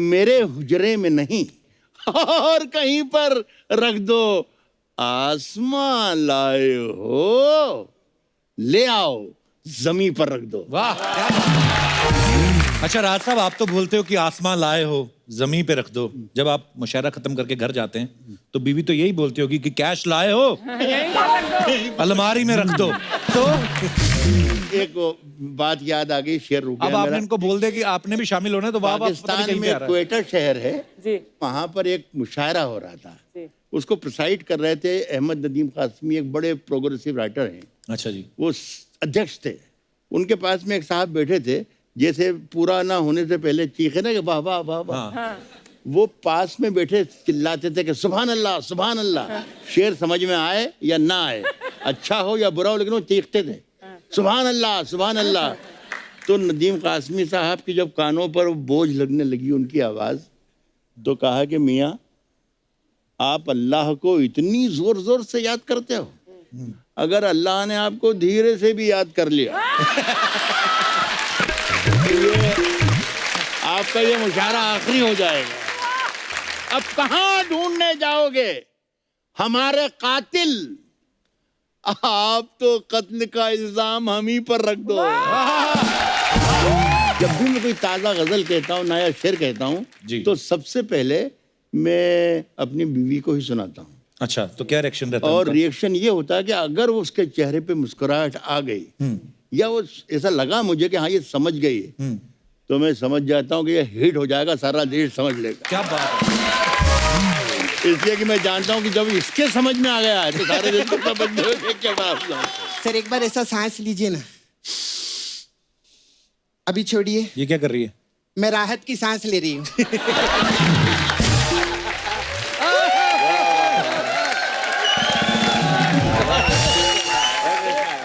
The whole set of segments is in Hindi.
मेरे हुजरे में नहीं और कहीं पर रख दो। आसमान लाए हो, ले आओ, जमीन पर रख दो। वाह क्या बात। अच्छा राज साहब, आप तो बोलते हो कि आसमान लाए हो जमीन पे रख दो। जब आप मुशायरा खत्म करके घर जाते हैं तो बीवी तो यही बोलती होगी कि कैश लाए हो अलमारी में रख दो। तो एक बात याद आ गई, शेर रुक गया अब आपने मेरा। इनको बोल दिया कि आपने भी शामिल होना है, तो वाह वाह, पता नहीं पाकिस्तान कहीं पे आ में रहा है। क्वेटा शहर है जी वहां पर एक मुशायरा हो रहा था। जी उसको प्रिसाइड कर रहे थे अहमद नदीम कासमी, एक बड़े प्रोग्रेसिव राइटर हैं। अच्छा जी। वो अध्यक्ष थे। उनके पास में एक साहब बैठे थे, जैसे पूरा ना होने से पहले चीखे ना कि वाह वाह वाह वाह। हाँ वो पास में बैठे चिल्लाते थे कि सुभान अल्लाह सुभान अल्लाह। शेर समझ में आए या ना आए, अच्छा हो या बुरा हो, लेकिन वो चीखते थे सुभान अल्लाह सुभान अल्लाह। तो नदीम कासमी साहब की जब कानों पर बोझ लगने लगी उनकी आवाज़, तो कहा कि मियाँ आप अल्लाह को इतनी जोर जोर से याद करते हो, अगर अल्लाह ने आपको धीरे से भी याद कर लिया ये आपका ये मुशायरा आखिरी हो जाएगा। अब कहाँ ढूंढने जाओगे हमारे कातिल? आप तो कत्ल का इल्जाम हम ही पर रख दो। जब भी मैं कोई ताज़ा गजल कहता हूँ, नया शेर कहता हूँ, तो सबसे पहले मैं अपनी बीवी को ही सुनाता हूँ। अच्छा, तो क्या रिएक्शन रहता है और उनका? रिएक्शन ये होता है कि अगर वो उसके चेहरे पे मुस्कुराहट आ गई या वो ऐसा लगा मुझे कि हाँ ये समझ गई है, तो मैं समझ जाता हूँ कि ये हिट हो जाएगा, सारा देश समझ लेगा। क्या बात है। इसलिए कि मैं जानता हूँ कि जब इसके समझ में आ गया है तो सारे देश को समझ में क्या बात है। सर एक बार ऐसा सांस लीजिए ना, अभी छोड़िए। ये क्या कर रही है? मैं राहत की सांस ले रही हूँ।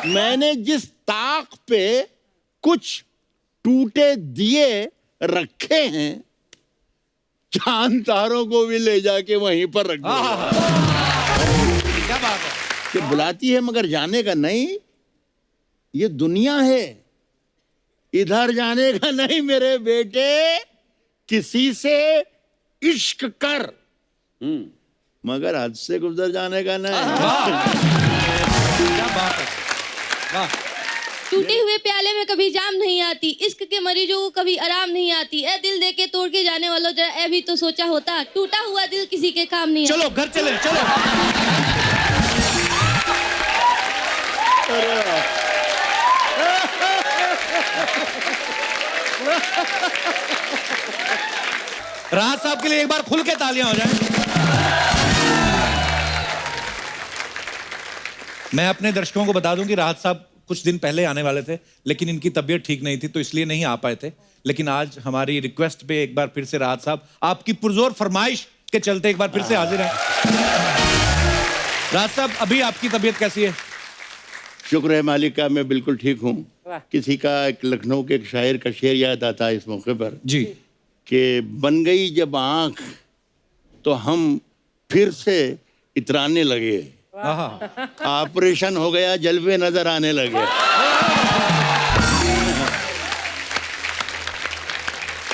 मैंने जिस ताक पे कुछ टूटे दिए रखे हैं, चांद तारों को भी ले जाके वहीं पर रख दो। क्या बात है। कि बुलाती है मगर जाने का नहीं, ये दुनिया है, इधर जाने का नहीं मेरे बेटे, किसी से इश्क कर मगर हद से गुजर जाने का नहीं। क्या बात है। वाह। टूटे हुए प्याले में कभी जाम नहीं आती, इश्क के मरीजों को कभी आराम नहीं आती। ए दिल दे के तोड़ के जाने वालों, जरा ए भी तो सोचा होता, टूटा हुआ दिल किसी के काम नहीं आता। चलो घर चले, चलो। राहत साहब के लिए एक बार खुल के तालियां हो जाएं। मैं अपने दर्शकों को बता दूं कि राहत साहब कुछ दिन पहले आने वाले थे, लेकिन इनकी तबीयत ठीक नहीं थी तो इसलिए नहीं आ पाए थे। लेकिन आज हमारी रिक्वेस्ट पे एक बार फिर से राहत साहब आपकी पुरजोर फरमाइश के चलते एक बार फिर से हाजिर हैं। राहत साहब, अभी आपकी तबीयत कैसी है? शुक्र है मालिक का, मैं बिल्कुल ठीक हूँ। किसी का एक लखनऊ के एक शायर का शेर याद आता है इस मौके पर जी। कि बन गई जब आंख तो हम फिर से इतराने लगे, ऑपरेशन हो गया जलवे नजर आने लगे।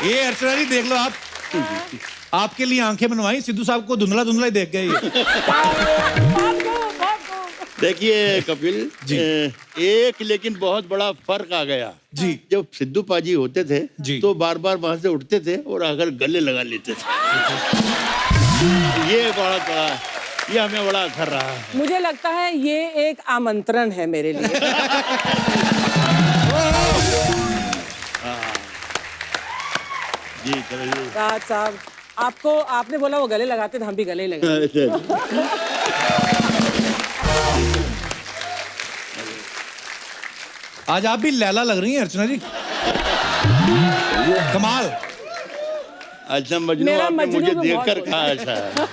ये अर्चना जी देख लो, आप आपके लिए आंखें बनवाई, सिद्धू साहब को धुंधला धुंधला ही देख गए ये। देखिए कपिल जी, एक लेकिन बहुत बड़ा फर्क आ गया जी। जब सिद्धू पाजी होते थे जी। तो बार बार वहां से उठते थे और आकर गले लगा लेते थे। ये बहुत बड़ा, ये हमें बड़ा असर रहा है। मुझे लगता है ये एक आमंत्रण है मेरे लिए। जी चलिए। राहत साहब, आपको आपने बोला वो गले लगाते थे, हम भी गले ही लगा। आज आप भी लैला लग रही हैं अर्चना जी, कमाल। अच्छा मजनू, मेरा आपने मजनू मुझे भी देखकर बहुत कहा ऐसा है।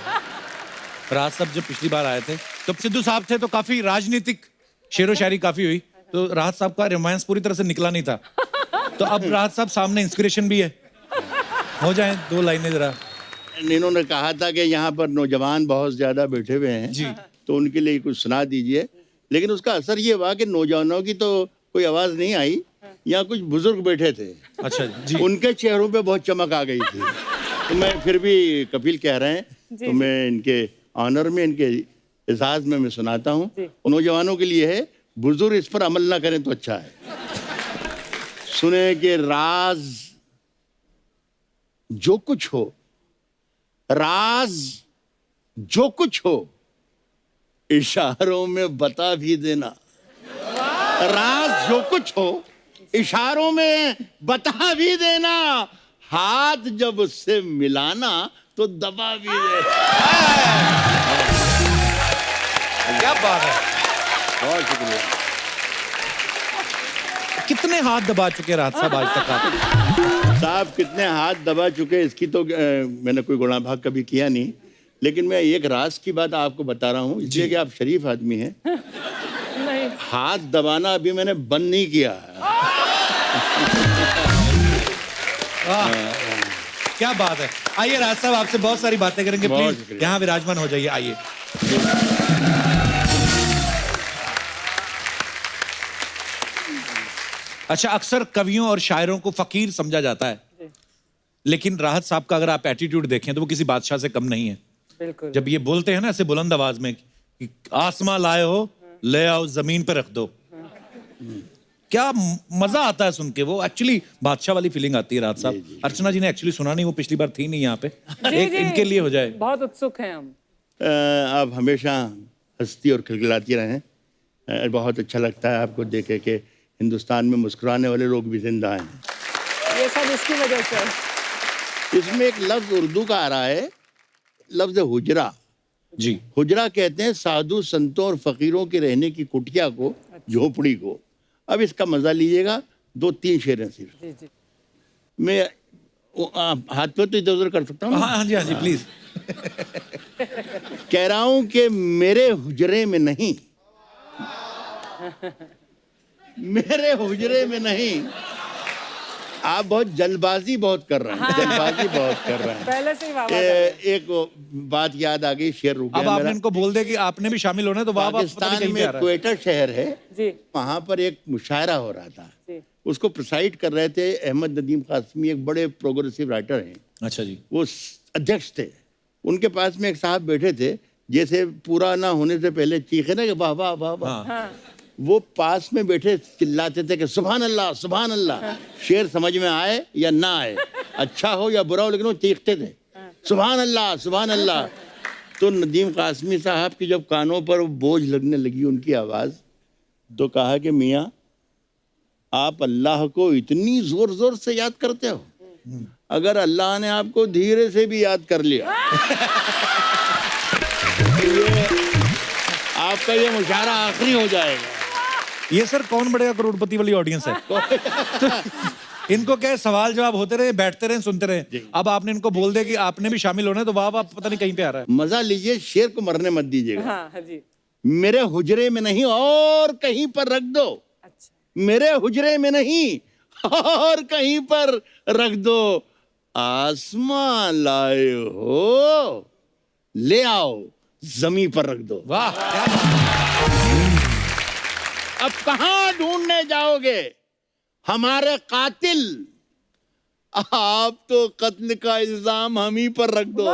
राज साहब जब पिछली बार आए थे तब सिद्धू साहब थे तो काफी राजनीतिक शेरो शायरी काफी हुई, तो राहत साहब का रोमांस पूरी तरह से निकला नहीं था। तो अब राहत साहब सामने इंस्पिरेशन भी है, हो जाए दो लाइनें जरा। इन्होंने कहा था कि यहाँ पर नौजवान बहुत ज्यादा बैठे हुए हैं जी। तो उनके लिए कुछ सुना दीजिए, लेकिन उसका असर ये हुआ कि नौजवानों की तो कोई आवाज नहीं आई, यहाँ कुछ बुजुर्ग बैठे थे। अच्छा जी। उनके चेहरों पे बहुत चमक आ गई थी। तो मैं फिर भी कपिल कह रहे हैं तो मैं इनके ऑनर में, इनके एजाज में मैं सुनाता हूँ। उन नौजवानों के लिए है, बुजुर्ग इस पर अमल ना करें तो अच्छा है। सुने कि राज जो कुछ हो, राज जो कुछ हो, इशारों में बता भी देना। राज जो कुछ हो, इशारों में बता भी देना। हाथ जब उससे मिलाना तो दबा भी देना। क्या बात है। बहुत शुक्रिया। कितने हाथ दबा चुके राहत साहब आज तक आप? साहब कितने हाथ दबा चुके इसकी तो मैंने कोई गुणा भाग कभी किया नहीं, लेकिन मैं एक राज की बात आपको बता रहा हूँ, इसलिए कि आप शरीफ आदमी हैं। नहीं, हाथ दबाना अभी मैंने बंद नहीं किया है। क्या बात है। आइए राज साहब, आपसे बहुत सारी बातें करेंगे। बहुत प्लीज शुक्रिया। यहाँ विराजमान हो जाइए। आइए। अच्छा, अक्सर कवियों और शायरों को फकीर समझा जाता है, लेकिन राहत साहब का अगर आप एटीट्यूड देखें तो वो किसी बादशाह से कम नहीं है। बिल्कुल। जब ये बोलते हैं ना ऐसे बुलंद आवाज में कि आसमां लाए हो, ले आओ जमीन पे रख दो, क्या मजा आता है सुन के। वो एक्चुअली बादशाह वाली फीलिंग आती है राहत साहब। अर्चना जी ने एक्चुअली सुना नहीं, वो पिछली बार थी नहीं यहाँ पे। एक इनके लिए हो जाए। बहुत उत्सुक हैं हम। आप हमेशा हंसती और खिलखिलाती रहें। बहुत अच्छा लगता है आपको देख के हिंदुस्तान में मुस्कुराने वाले लोग भी जिंदा हैं। ये सब इसकी वजह से। इसमें एक लफ्ज उर्दू का आ रहा है, लफ्ज हुजरा। जी। हुजरा कहते हैं साधु संतों और फकीरों के रहने की कुटिया को, झोपड़ी को। अब इसका मजा लीजिएगा, 2-3 शेर हैं सिर्फ। जी जी। मैं हाथ पे तो इधर उधर कर सकता हूँ। हाँ जी, हाँ जी, प्लीज। कह रहा हूं कि मेरे हुजरे में नहीं, मेरे हुजरे में नहीं। आप बहुत जल्दबाजी बहुत कर रहे हैं, जल्दबाजी बहुत कर रहे हैं। पहले से ही वाह वाह कर एक बात याद आ गई, शेर रुक अब गया आपने मेरा। इनको बोल दे कि आपने भी शामिल होना है तो वाह वाह, पता नहीं पाकिस्तान कहीं पे आ में रहा है। क्वेटा शहर है, जी वहां पर एक मुशायरा हो रहा था। जी। उसको प्रिसाइड कर रहे थे अहमद नदीम कासमी, एक बड़े प्रोग्रेसिव राइटर हैं। अच्छा जी। वो अध्यक्ष थे। उनके पास में एक साहब बैठे थे, जैसे पूरा ना होने से पहले चीखे ना कि वाह वाह वाह वाह। हाँ। वो पास में बैठे चिल्लाते थे कि सुभान अल्लाह सुभान अल्लाह। शेर समझ में आए या ना आए, अच्छा हो या बुरा हो, लेकिन वो चीखते थे सुभान अल्लाह सुभान अल्लाह। तो नदीम कासमी साहब की जब कानों पर बोझ लगने लगी उनकी आवाज़, तो कहा कि मियाँ आप अल्लाह को इतनी जोर जोर से याद करते हो, अगर अल्लाह ने आपको धीरे से भी याद कर लिया तो ये आपका ये मुशायरा आखिरी हो जाएगा। ये सर कौन बड़ेगा करोड़पति वाली ऑडियंस है। तो इनको क्या है, सवाल जवाब होते रहे, बैठते रहे, सुनते रहे। अब आपने इनको बोल दिया कि आपने भी शामिल होना है तो वाह वाह, पता नहीं कहीं पे आ रहा है। मजा लीजिए, शेर को मरने मत दीजिएगा। हाँ हाँ जी। मेरे हुजरे में नहीं और कहीं पर रख दो, अच्छा। मेरे हुजरे में नहीं और कहीं पर रख दो। आसमां लाए हो, ले आओ जमीन पर रख दो। वाह, क्या बात। अब कहां ढूंढने जाओगे हमारे कातिल, आप तो कत्ल का इल्जाम हम ही पर रख दो।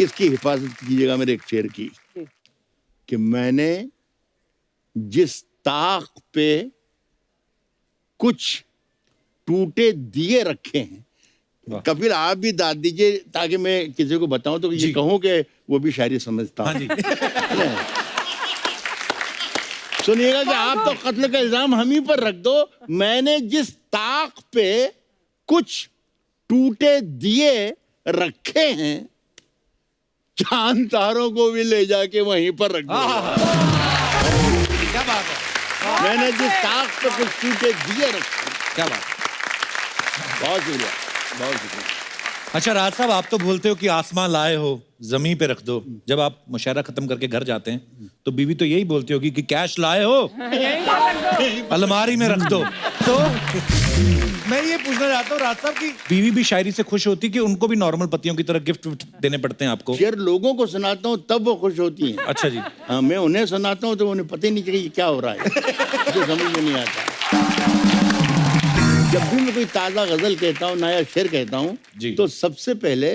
इसकी हिफाजत कीजिएगा मेरे एक शेर की, कि मैंने जिस ताक पे कुछ टूटे दिए रखे हैं। कपिल आप भी दाद दीजिए ताकि मैं किसी को बताऊं तो ये कहूं कि वो भी शायरी समझता हूं। हाँ जी। सुनिएगा कि आप तो कत्ल का इल्जाम हम ही पर रख दो। मैंने जिस ताक पे कुछ टूटे दिए रखे हैं, चांद तारों को भी ले जाके वहीं पर रख दो। क्या बात है। मैंने जिस ताक पे कुछ टूटे दिए रखे हैं। क्या बात। बहुत शुक्रिया, बहुत शुक्रिया। अच्छा राज साहब, आप तो बोलते हो कि आसमां लाए हो जमीन पे रख दो। जब आप मुशायरा खत्म करके घर जाते हैं तो बीवी तो यही बोलती होगी कि कैश लाए हो, अलमारी में रख दो। तो मैं ये पूछना चाहता हूँ राज साहब की बीवी भी शायरी से खुश होती कि उनको भी नॉर्मल पतियों की तरह गिफ्ट देने पड़ते हैं आपको? शेर लोगों को सुनाता हूँ तब वो खुश होती हैं। अच्छा जी। हाँ, मैं उन्हें सुनाता हूँ तो उन्हें पता ही नहीं चलेगा क्या हो रहा है, मुझे समझ में नहीं आता। जब भी मैं कोई ताज़ा गज़ल कहता हूँ, नया शेर कहता हूँ, जी। तो सबसे पहले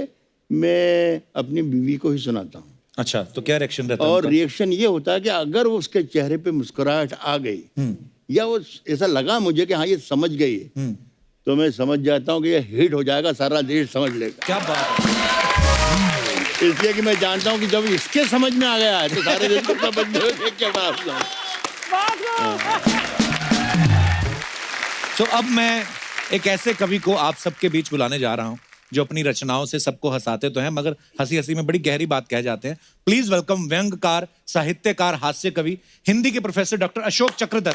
मैं अपनी बीवी को ही सुनाता हूँ। अच्छा, तो क्या रिएक्शन रहता है और उनका? रिएक्शन ये होता है कि अगर उसके चेहरे पे मुस्कुराहट आ गई या वो ऐसा लगा मुझे कि हाँ ये समझ गई है, तो मैं समझ जाता हूँ कि ये हिट हो जाएगा, सारा देश समझ लेगा। क्या बात है। इसलिए कि मैं जानता हूँ कि जब इसके समझ में आ गया है तो सारे देश को समझ में क्या बात है। तो अब मैं एक ऐसे कवि को आप सबके बीच बुलाने जा रहा हूं जो अपनी रचनाओं से सबको हंसाते तो हैं मगर हंसी हंसी में बड़ी गहरी बात कह जाते हैं। प्लीज वेलकम व्यंग्यकार, साहित्यकार, हास्य कवि, हिंदी के प्रोफेसर डॉक्टर अशोक चक्रधर।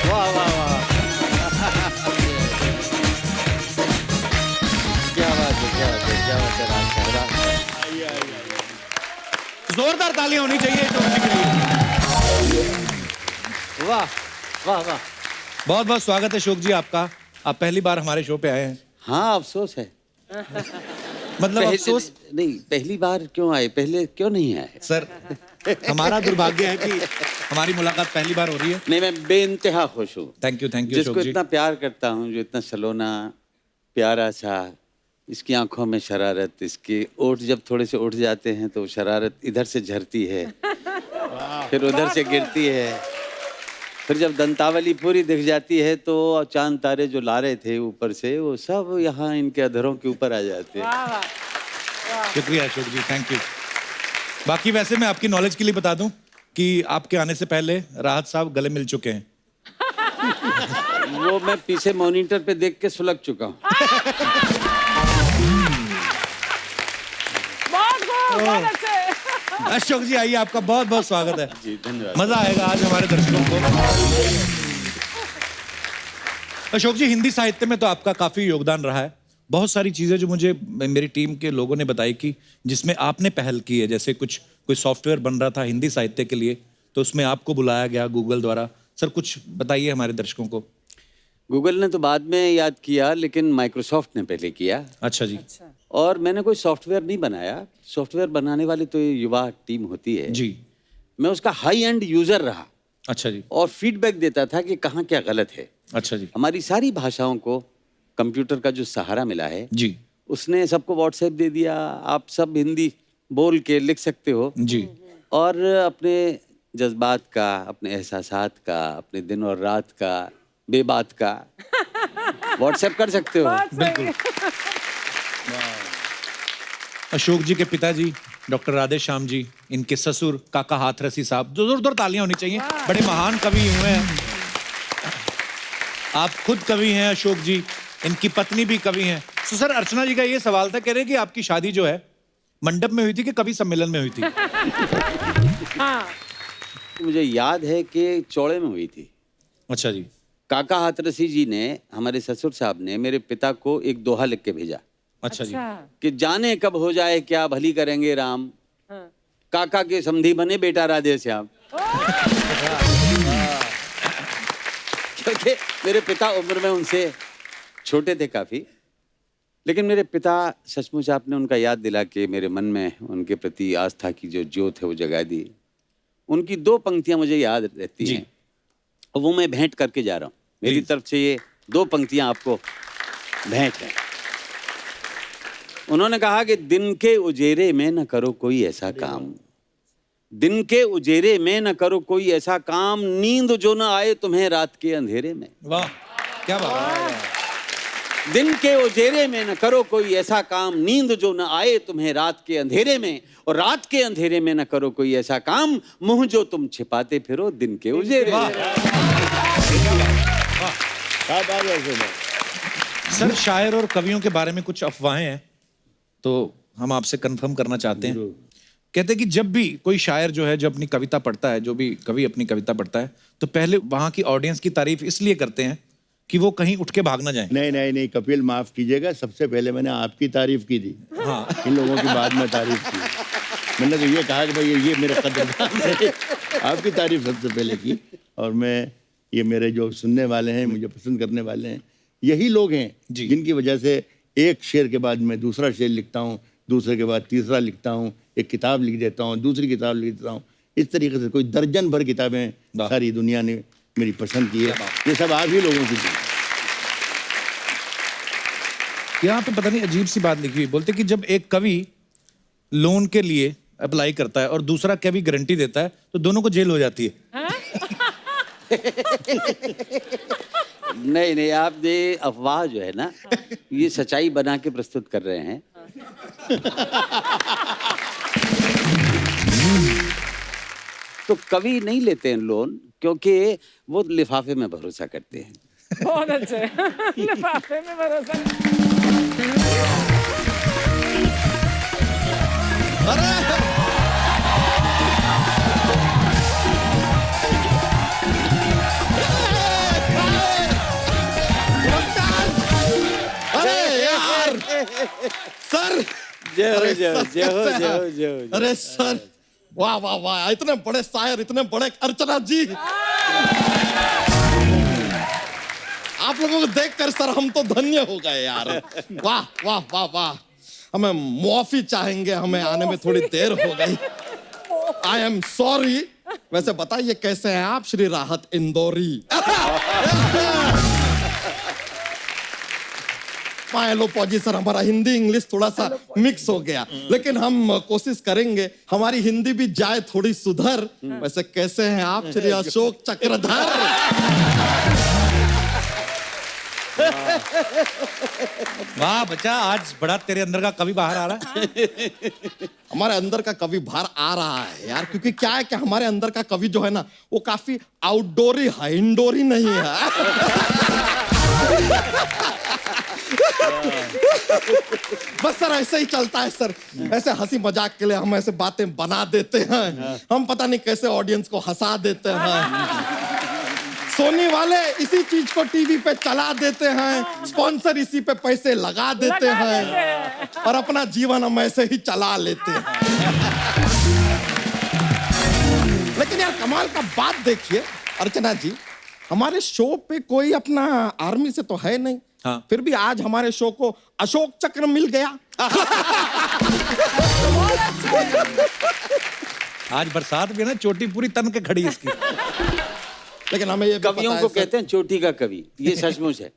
वाह वाह वाह, क्या बात है, क्या बात है, क्या बात है राज साहब। जोरदार तालियां होनी चाहिए अशोक जी के लिए। वाह वाह वाह। बहुत बहुत स्वागत है अशोक जी आपका। आप पहली बार हमारे शो पे आए हैं। हाँ अफसोस है। मतलब अफसोस नहीं, पहली बार क्यों आए, पहले क्यों नहीं आए? सर, हमारा दुर्भाग्य है कि हमारी मुलाकात पहली बार हो रही है। नहीं, मैं बेइंतहा खुश हूँ। थैंक यू अशोक जिसको जी। इतना प्यार करता हूँ, जो इतना सलोना प्यारा सा, इसकी आंखों में शरारत, इसके ओठ जब थोड़े से उठ जाते हैं तो शरारत इधर से झरती है, फिर उधर से गिरती है, फिर जब दंतावली पूरी दिख जाती है तो चांद तारे जो ला रहे थे ऊपर से वो सब यहाँ इनके अधरों के ऊपर आ जाते हैं। शुक्रिया अशोक जी, थैंक यू। बाकी वैसे मैं आपकी नॉलेज के लिए बता दूं कि आपके आने से पहले राहत साहब गले मिल चुके हैं। वो मैं पीछे मॉनिटर पे देख के सुलग चुका हूँ। बहुत अच्छे। अशोक जी आइए, आपका बहुत बहुत स्वागत है। जी धन्यवाद। मजा आएगा आज हमारे दर्शकों को। अशोक जी, हिंदी साहित्य में तो आपका काफी योगदान रहा है। बहुत सारी चीजें जो मुझे मेरी टीम के लोगों ने बताई कि जिसमें आपने पहल की है, जैसे कोई सॉफ्टवेयर बन रहा था हिंदी साहित्य के लिए तो उसमें आपको बुलाया गया गूगल द्वारा। सर कुछ बताइए हमारे दर्शकों को। गूगल ने तो बाद में याद किया, लेकिन माइक्रोसॉफ्ट ने पहले किया। अच्छा जी। और मैंने कोई सॉफ्टवेयर नहीं बनाया, सॉफ्टवेयर बनाने वाली तो ये युवा टीम होती है जी। मैं उसका हाई एंड यूजर रहा अच्छा जी। और फीडबैक देता था कि कहाँ क्या गलत है। अच्छा जी। हमारी सारी भाषाओं को कंप्यूटर का जो सहारा मिला है, जी उसने सबको व्हाट्सएप दे दिया, आप सब हिंदी बोल के लिख सकते हो जी। और अपने जज्बात का, अपने एहसासात का, अपने दिन और रात का, बेबात का व्हाट्सएप कर सकते हो। बिल्कुल। अशोक जी के पिताजी डॉक्टर राधे श्याम जी, इनके ससुर काका हाथरसी साहब, जोरदार तालियां होनी चाहिए, बड़े महान कवि हुए हैं। आप खुद कवि हैं अशोक जी, इनकी पत्नी भी कवि हैं। तो सर, अर्चना जी का ये सवाल था, कह रहे कि आपकी शादी जो है मंडप में हुई थी कि कवि सम्मेलन में हुई थी? मुझे याद है कि चौड़े में हुई थी। अच्छा जी। काका हाथरसी जी ने, हमारे ससुर साहब ने मेरे पिता को एक दोहा लिख के भेजा अच्छा जी। कि जाने कब हो जाए क्या भली करेंगे राम, काका के समधी बने बेटा राधे श्याम। क्योंकि मेरे पिता उम्र में उनसे छोटे थे काफी, लेकिन मेरे पिता सचमुच, आपने उनका याद दिला के मेरे मन में उनके प्रति आस्था की जो ज्योत है वो जगा दी। उनकी दो पंक्तियां मुझे याद रहती हैं और वो मैं भेंट करके जा रहा हूँ। मेरी तरफ से ये दो पंक्तियां आपको भेंट हैं। उन्होंने कहा कि दिन के उजेरे में न करो कोई ऐसा काम, दिन के उजेरे में न करो कोई ऐसा काम, नींद जो न आए तुम्हें रात के अंधेरे में। वाह, क्या बात है। दिन के उजेरे में न करो कोई ऐसा काम, नींद जो न आए तुम्हें रात के अंधेरे में, और रात के अंधेरे में न करो कोई ऐसा काम, मुंह जो तुम छिपाते फिरो दिन के उजेरे में। सर, शायर और कवियों के बारे में कुछ अफवाहें हैं तो हम आपसे कंफर्म करना चाहते हैं। कहते हैं कि जब भी कोई शायर जो है, जो अपनी कविता पढ़ता है, जो भी कवि अपनी कविता पढ़ता है, तो पहले वहां की ऑडियंस की तारीफ इसलिए करते हैं कि वो कहीं उठ के भाग ना जाए। नहीं नहीं नहीं कपिल, माफ कीजिएगा, सबसे पहले मैंने आपकी तारीफ की थी। हाँ। इन लोगों की बाद में तारीफ की। मैंने तो ये कहा कि भाई ये मेरे कदरदान है, आपकी तारीफ सबसे पहले की। और मैं, ये मेरे जो सुनने वाले हैं, मुझे पसंद करने वाले हैं, यही लोग हैं जिनकी वजह से एक शेर के बाद मैं दूसरा शेर लिखता हूँ, दूसरे के बाद तीसरा लिखता हूँ, एक किताब लिख देता हूँ, दूसरी किताब लिख देता हूँ। इस तरीके से कोई दर्जन भर किताबें सारी दुनिया ने मेरी पसंद की है। ये सब आप ही लोगों की थी। यहाँ पे पता नहीं अजीब सी बात लिखी हुई, बोलते कि जब एक कवि लोन के लिए अप्लाई करता है और दूसरा कवि गारंटी देता है तो दोनों को जेल हो जाती है। नहीं नहीं, आप ये अफवाह जो है ना, ये सच्चाई बना के प्रस्तुत कर रहे हैं। तो कवि नहीं लेते हैं लोन, क्योंकि वो लिफाफे में भरोसा करते हैं। बहुत अच्छे। लिफाफे में भरोसा। अरे यार सर, जय हो, अरे जय हो, सर, जय हो, कैसे जय हो, हैं? जय हो, जय हो। अरे सर, वाह वाह वाह, इतने बड़े शायर, इतने बड़े अर्चना जी। आप लोगों को देखकर सर हम तो धन्य हो गए यार। वाह वाह वाह वाह, हमें मुआफी चाहेंगे, हमें आने में थोड़ी देर हो गई। I am sorry. वैसे बताइए कैसे हैं आप श्री राहत इंदौरी? लो पौजी सर, हमारा हिंदी इंग्लिश थोड़ा सा मिक्स हो गया, लेकिन हम कोशिश करेंगे हमारी हिंदी भी जाए थोड़ी सुधर। वैसे कैसे हैं आप श्री अशोक चक्रधर? वाह बच्चा, आज बड़ा तेरे अंदर का कवि बाहर आ रहा है। हमारे अंदर का कवि बाहर आ रहा है यार, क्योंकि क्या है कि हमारे अंदर का कवि जो है ना, वो काफी आउटडोरी है, इंडोरी नहीं है। बस सर ऐसे ही चलता है सर, ऐसे हंसी मजाक के लिए हम ऐसे बातें बना देते हैं। हम पता नहीं कैसे ऑडियंस को हंसा देते हैं। सोनी वाले इसी चीज को टीवी पे चला देते हैं, स्पॉन्सर इसी पे पैसे लगा देते हैं, और अपना जीवन हम ऐसे ही चला लेते हैं। लेकिन यार कमाल का बात देखिए अर्चना जी, हमारे शो पे कोई अपना आर्मी से तो है नहीं। हाँ। फिर भी आज हमारे शो को अशोक चक्र मिल गया। आज बरसात भी है ना, चोटी पूरी तन के खड़ी है इसकी। लेकिन हमें ये भी कवियों पता को है सर- कहते हैं चोटी का कवि, ये सचमुच है।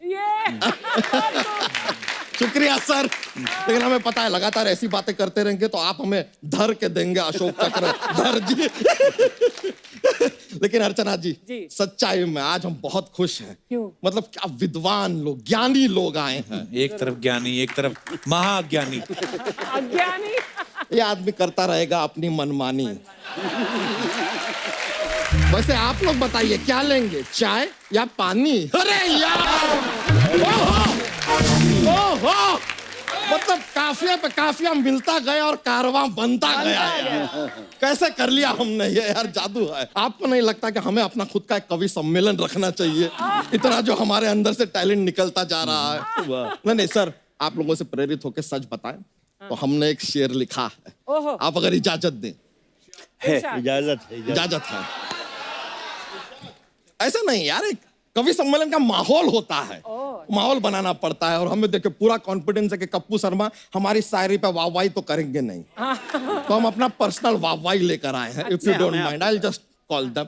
शुक्रिया सर, लेकिन हमें पता है लगातार ऐसी बातें करते रहेंगे तो आप हमें धर के देंगे अशोक चक्र धर जी। लेकिन अर्चना जी, सच्चाई में आज हम बहुत खुश हैं। क्यों? मतलब क्या विद्वान लोग, ज्ञानी लोग आए हैं। एक तरफ ज्ञानी, एक तरफ महाज्ञानी। अज्ञानी। ये आदमी करता रहेगा अपनी मनमानी। वैसे आप लोग बताइए क्या लेंगे, चाय या पानी? अरे यार, ओहो, मतलब काफिया पे काफिया मिलता गया और कारवां बनता गया यार। कैसे कर लिया हमने ये यार, जादू है। आपको नहीं लगता कि हमें अपना खुद का एक कवि सम्मेलन रखना चाहिए? इतना जो हमारे अंदर से टैलेंट निकलता जा रहा है। नहीं नहीं सर, आप लोगों से प्रेरित होकर सच बताएं तो हमने एक शेर लिखा है, ओहो। आप अगर इजाजत दें। इजाजत है, इजाजत है। ऐसा नहीं यार, एक कवि सम्मेलन का माहौल होता है, माहौल बनाना पड़ता है। और हमें देखिए पूरा कॉन्फिडेंस है कि कप्पू शर्मा हमारी शायरी पे वाहवाही तो करेंगे नहीं, तो हम अपना पर्सनल वाहवाही लेकर आए हैं। If you don't mind, I just call them.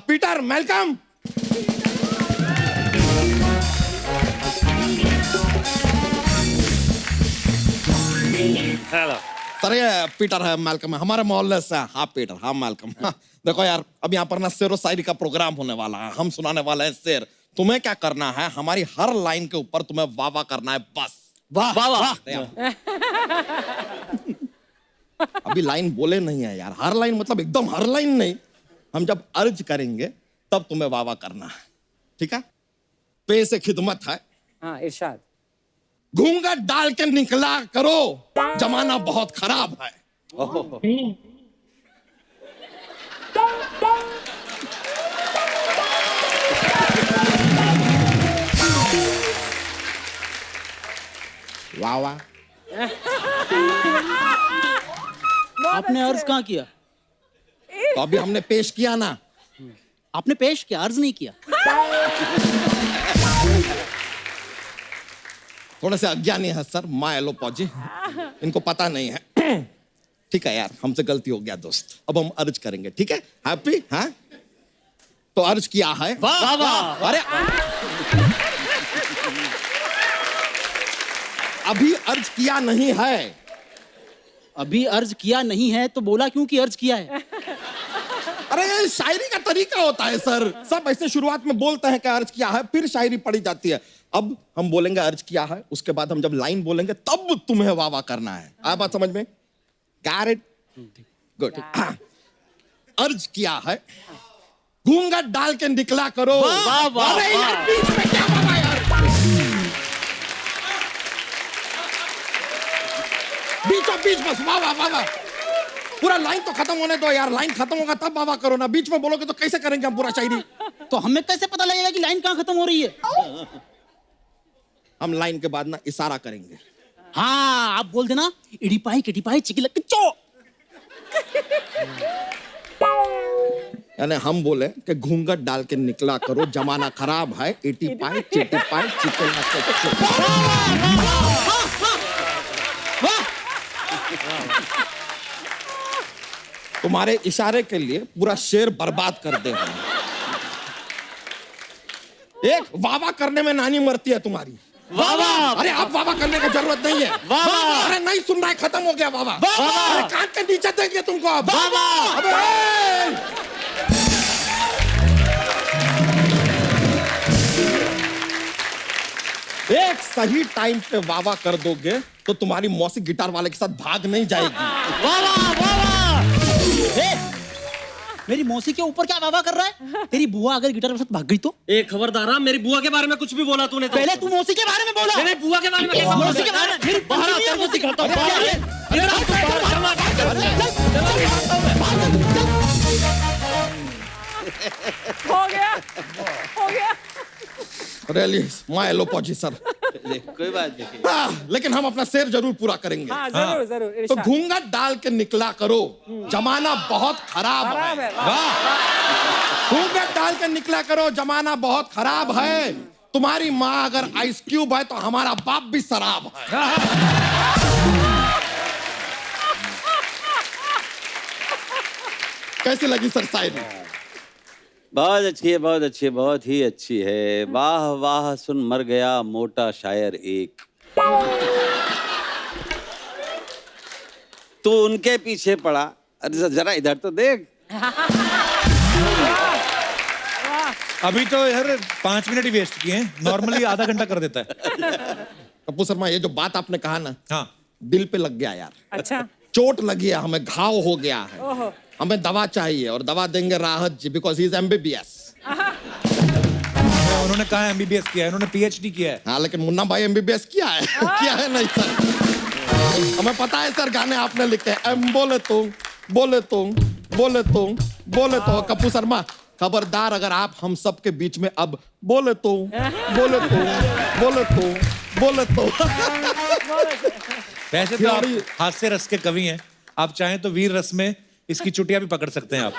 Peter Malcolm. Hello sir ये पीटर है, मैलकम है, हमारे मोहल्ले से। हाँ पीटर, हाँ मैलकम। हाँ, देखो यार, अब यहाँ पर ना शेरो शायरी का प्रोग्राम होने वाला है, हम सुनाने वाले हैं शेर। तुम्हें क्या करना है, हमारी हर लाइन के ऊपर तुम्हें वाह वाह करना है बस। वाह वाह वाह। अभी लाइन बोले नहीं है यार, हर लाइन मतलब एकदम हर लाइन नहीं, हम जब अर्ज करेंगे तब तुम्हें वाह वाह करना है, ठीक है? पे से खिदमत है। हाँ, इरशाद। घूंघट डाल के निकला करो, जमाना बहुत खराब है। वाह वाह। आपने अर्ज कहाँ किया? तो अभी हमने पेश किया ना। आपने पेश किया, अर्ज नहीं किया। थोड़े से अज्ञानी है सर, माँ एलोपॉजी, इनको पता नहीं है। ठीक है यार, हमसे गलती हो गया दोस्त, अब हम अर्ज करेंगे, ठीक है? हैप्पी? हाँ, तो अर्ज किया है। वाह वाह। अरे अभी अर्ज किया नहीं है। अभी अर्ज किया नहीं है तो बोला क्यों कि अर्ज किया है? अरे ये शायरी का तरीका होता है सर, सब ऐसे शुरुआत में बोलते हैं कि अर्ज किया है, फिर शायरी पढ़ी जाती है। अब हम बोलेंगे अर्ज किया है, उसके बाद हम जब लाइन बोलेंगे तब तुम्हें वाह वाह करना है। आया बात समझ में? Got it? Good. अर्ज किया है, घूंघट डाल के निकला करो। वाह वाह। अरे यार बीच में क्या वाह वाह यार? बीचों बीच बस वाह वाह वाह वाह। पूरा लाइन तो खत्म होने दो यार, लाइन खत्म होगा तब वाह वाह करो ना, बीच में बोलोगे तो कैसे करेंगे हम पूरा शायरी? तो हमें कैसे पता लगेगा कि लाइन कहाँ खत्म हो रही है? हम लाइन के बाद ना इशारा करेंगे। हाँ, आप बोल देना इडिपाई किडिपाई चिकिलक किचो। यानी हम बोले कि घूंघट डाल के निकला करो, जमाना खराब है, एटी पाई चिटी पाई तुम्हारे इशारे के लिए पूरा शेर बर्बाद कर दे हम। एक वावा करने में नानी मरती है तुम्हारी। वावा। अरे आप वावा करने की जरूरत नहीं है। वावा। अरे नहीं सुन रहा है, खत्म हो गया वावा। अरे कान के नीचे देंगे तुमको अब। अबे! एक सही टाइम पे वावा कर दोगे तो तुम्हारी मौसी गिटार वाले के साथ भाग नहीं जाएगी। वावा वावा। मेरी मौसी के ऊपर क्या वावा कर रहा है? तेरी बुआ अगर गिटार के साथ भाग गई तो? एक खबरदार, मेरी बुआ के बारे में कुछ भी बोला तूने तो। पहले तू मौसी के बारे में बोला। मेरी बुआ के बारे में कैसा मौसी के बारे में? मेरी बाहर मौसी आकर है, को सिखाता हूं। अरे बाहर अरे, आ। इधर आ तू, हो गया, हो गया। रैली माँ एलोपॉजी सर। कोई बात नहीं। लेकिन हम अपना शेर जरूर पूरा करेंगे। हाँ, जरूर जरूर। तो इरशाद। घूंघट डाल के निकला करो, जमाना बहुत खराब खराब है। है, वाह। घूंघट डाल के निकला करो, जमाना बहुत खराब है। तुम्हारी माँ अगर आइस क्यूब है तो हमारा बाप भी शराब है। कैसी लगी सर शायरी? बहुत अच्छी है, बहुत अच्छी है, बहुत ही अच्छी है। वाह वाह सुन मर गया मोटा शायर एक। तू उनके पीछे पड़ा, अरे जरा इधर तो देख। अभी तो यार 5 मिनट ही वेस्ट किए हैं, नॉर्मली आधा घंटा कर देता है। कपूर शर्मा, ये जो बात आपने कहा ना, हाँ, दिल पे लग गया यार। अच्छा। चोट लगी है, हमें घाव हो गया है। ओहो। हमें दवा चाहिए और दवा देंगे राहत जी, बिकॉज ही इज MBBS। उन्होंने कहा MBBS किया है, उन्होंने PhD किया है। हाँ, लेकिन मुन्ना भाई MBBS किया है। किया है नहीं सर? हमें पता है सर, गाने आपने लिखे हैं। एम बोले तो बोले तो बोले तो बोले तो। कपूर शर्मा, खबरदार अगर आप हम सब के बीच में अब बोले तो बोले तो बोले तो बोले तो। वैसे तो आप हास्य रस के कवि हैं, आप चाहें तो वीर रस में इसकी चुटिया भी पकड़ सकते हैं आप।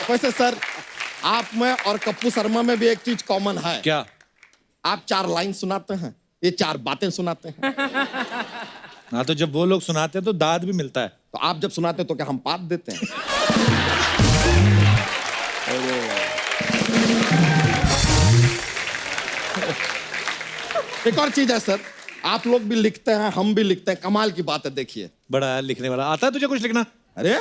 वैसे सर, आप में और कप्पू शर्मा में भी एक चीज कॉमन है। क्या? आप 4 लाइन सुनाते हैं, ये 4 बातें सुनाते हैं। हाँ, तो जब वो लोग सुनाते हैं तो दाद भी मिलता है। तो आप जब सुनाते हैं तो क्या हम पात देते हैं? एक और चीज है सर, आप लोग भी लिखते हैं, हम भी लिखते हैं। कमाल की बात है, देखिए। बड़ा है लिखने वाला। आता है तुझे कुछ लिखना? अरे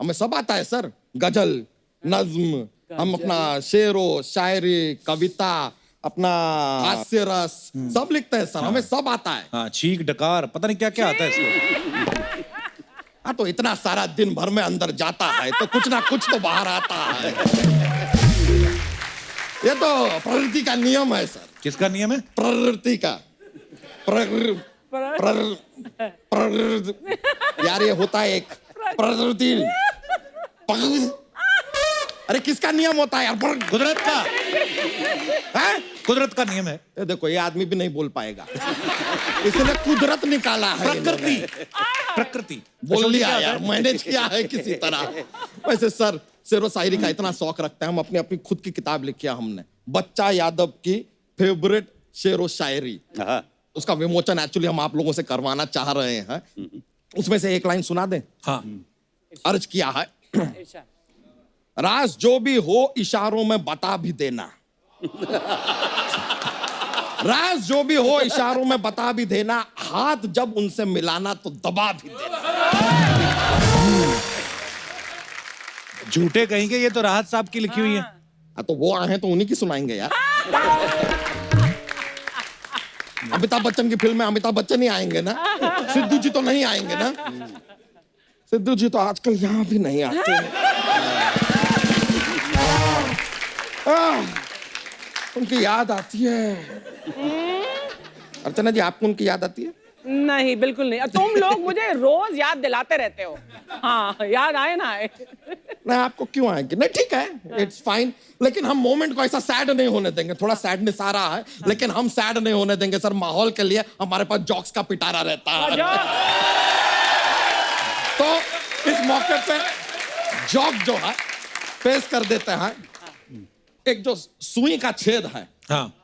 हमें सब आता है सर, गजल, नज्म, हम अपना शेरो शायरी, कविता, अपना हास्य रस सब लिखते हैं सर। हमें सब आता है। हाँ, छींक डकार, पता नहीं क्या क्या आता है इसको। हाँ, तो इतना सारा दिन भर में अंदर जाता है तो कुछ ना कुछ तो बाहर आता है। ये तो प्रकृति का नियम है सर। किसका नियम है? प्रकृति का। यार ये होता है एक प्रकृति। अरे किसका नियम होता है यार? कुदरत का। हैं? कुदरत का नियम है। ये देखो, ये आदमी भी नहीं बोल पाएगा, इसने कुदरत निकाला है। प्रकृति। प्रकृति बोल लिया यार, मैनेज किया है किसी तरह। वैसे सर, शेरो शायरी का इतना शौक रखते हैं हम, अपनी अपनी खुद की किताब लिखी है हमने, बच्चा यादव की फेवरेट शेर व शायरी, हाँ उसका विमोचन एक्चुअली हम आप लोगों से करवाना चाह रहे हैं। उसमें से एक लाइन सुना दें। हाँ अर्ज किया है, इरशाद। राज जो भी हो इशारों में बता भी देना। राज जो भी हो इशारों में बता भी देना, हाथ जब उनसे मिलाना तो दबा भी देना। झूठे कहेंगे, ये तो राहत साहब की लिखी हुई है। हाँ, तो वो आए हैं तो उन्हीं की सुनाएंगे यार। अमिताभ बच्चन की फिल्म में अमिताभ बच्चन ही आएंगे ना, सिद्धू जी तो नहीं आएंगे ना। सिद्धू जी तो आजकल यहाँ भी नहीं आते हैं। उनकी याद आती है। अर्चना जी, आपको उनकी याद आती है? नहीं, बिल्कुल नहीं। तुम लोग मुझे रोज याद दिलाते रहते हो। हाँ, याद आए ना आए। नहीं, आपको क्यों आएंगे? नहीं, ठीक है, इट्स फाइन, लेकिन हम मोमेंट को ऐसा सैड नहीं होने देंगे। थोड़ा सैडनेस आ रहा है, लेकिन हम सैड नहीं होने देंगे सर। माहौल के लिए हमारे पास जॉक्स का पिटारा रहता है। तो इस मौके पे जॉक जो है पेश कर देते हैं। एक जो सुई का छेद है, हाँ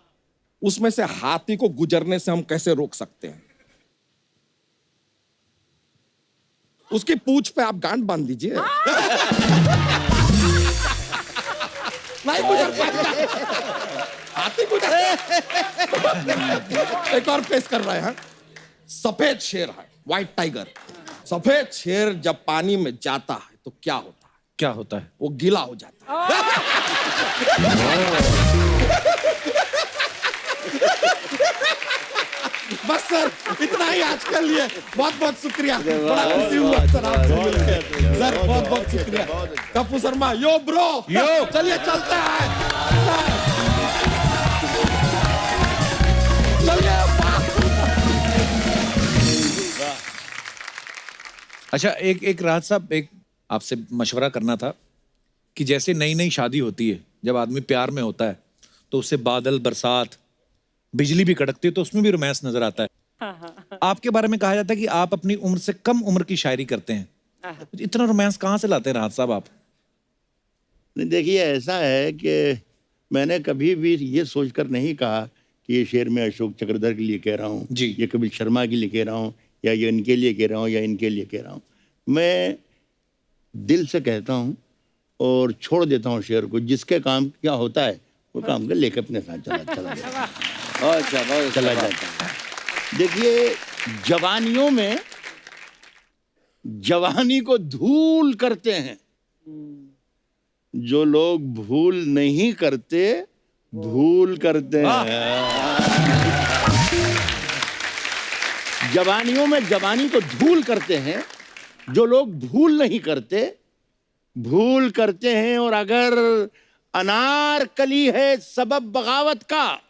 उसमें से हाथी को गुजरने से हम कैसे रोक सकते हैं? उसकी पूंछ पे आप गांठ बांध दीजिए। नहीं गुजर पाएगा, हाथी गुजर। एक और पेश कर रहे हैं। सफेद शेर है, व्हाइट टाइगर। सफेद शेर जब पानी में जाता है तो क्या होता है? क्या होता है? वो गीला हो जाता है। बस सर, इतना ही आज के लिए। बहुत बहुत शुक्रिया, बड़ा खुशी हुआ सर आपसे मिलकर। सर बहुत बहुत शुक्रिया। कपूर शर्मा, यो ब्रो, यो। चलिए चलते हैं। चलिए। अच्छा, एक राहत साहब, एक आपसे मशवरा करना था कि जैसे नई नई शादी होती है, जब आदमी प्यार में होता है तो उससे बादल, बरसात, बिजली भी कड़कती है, तो उसमें भी रोमांस नजर आता है। आपके बारे में कहा जाता है कि आप अपनी उम्र से कम उम्र की शायरी करते हैं। इतना रोमांस कहाँ से लाते हैं राहत साहब आप? नहीं, देखिए, ऐसा है कि मैंने कभी भी ये सोचकर नहीं कहा कि ये शेर मैं अशोक चक्रधर के लिए कह रहा हूँ जी। ये कपिल शर्मा के लिए कह रहा हूँ, या ये इनके लिए कह रहा हूँ, या इनके लिए कह रहा हूँ। मैं दिल से कहता हूँ और छोड़ देता हूँ शेर को। जिसके काम क्या होता है वो काम कर लेकर अपने साथ चला जाता है। चला जाता है। देखिए, जवानियों में जवानी को धूल करते हैं जो लोग, भूल नहीं करते, धूल करते हैं। जवानियों में जवानी को धूल करते हैं जो लोग, भूल नहीं करते, भूल करते हैं। और अगर अनारकली है सबब बगावत का,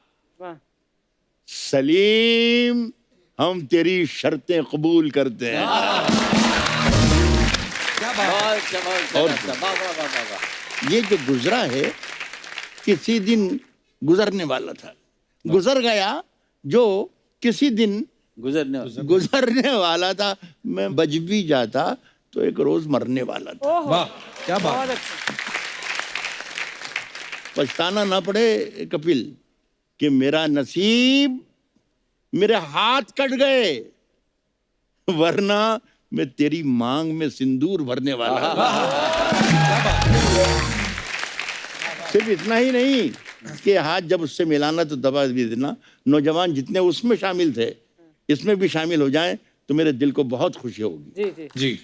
सलीम हम तेरी शर्तें कबूल करते हैं। और ये जो गुजरा है, किसी दिन गुजरने वाला था, गुजर गया जो किसी दिन गुजरने वाला था। मैं बच भी जाता तो एक रोज मरने वाला था। वाह, क्या बात। बहुत अच्छा। पछताना ना पड़े कपिल कि मेरा नसीब, मेरे हाथ कट गए, वरना मैं तेरी मांग में सिंदूर भरने वाला था। सिर्फ इतना ही नहीं कि हाथ जब उससे मिलाना तो दबा भी देना। नौजवान जितने उसमें शामिल थे, इसमें भी शामिल हो जाएं तो मेरे दिल को बहुत खुशी होगी। जी जी जी।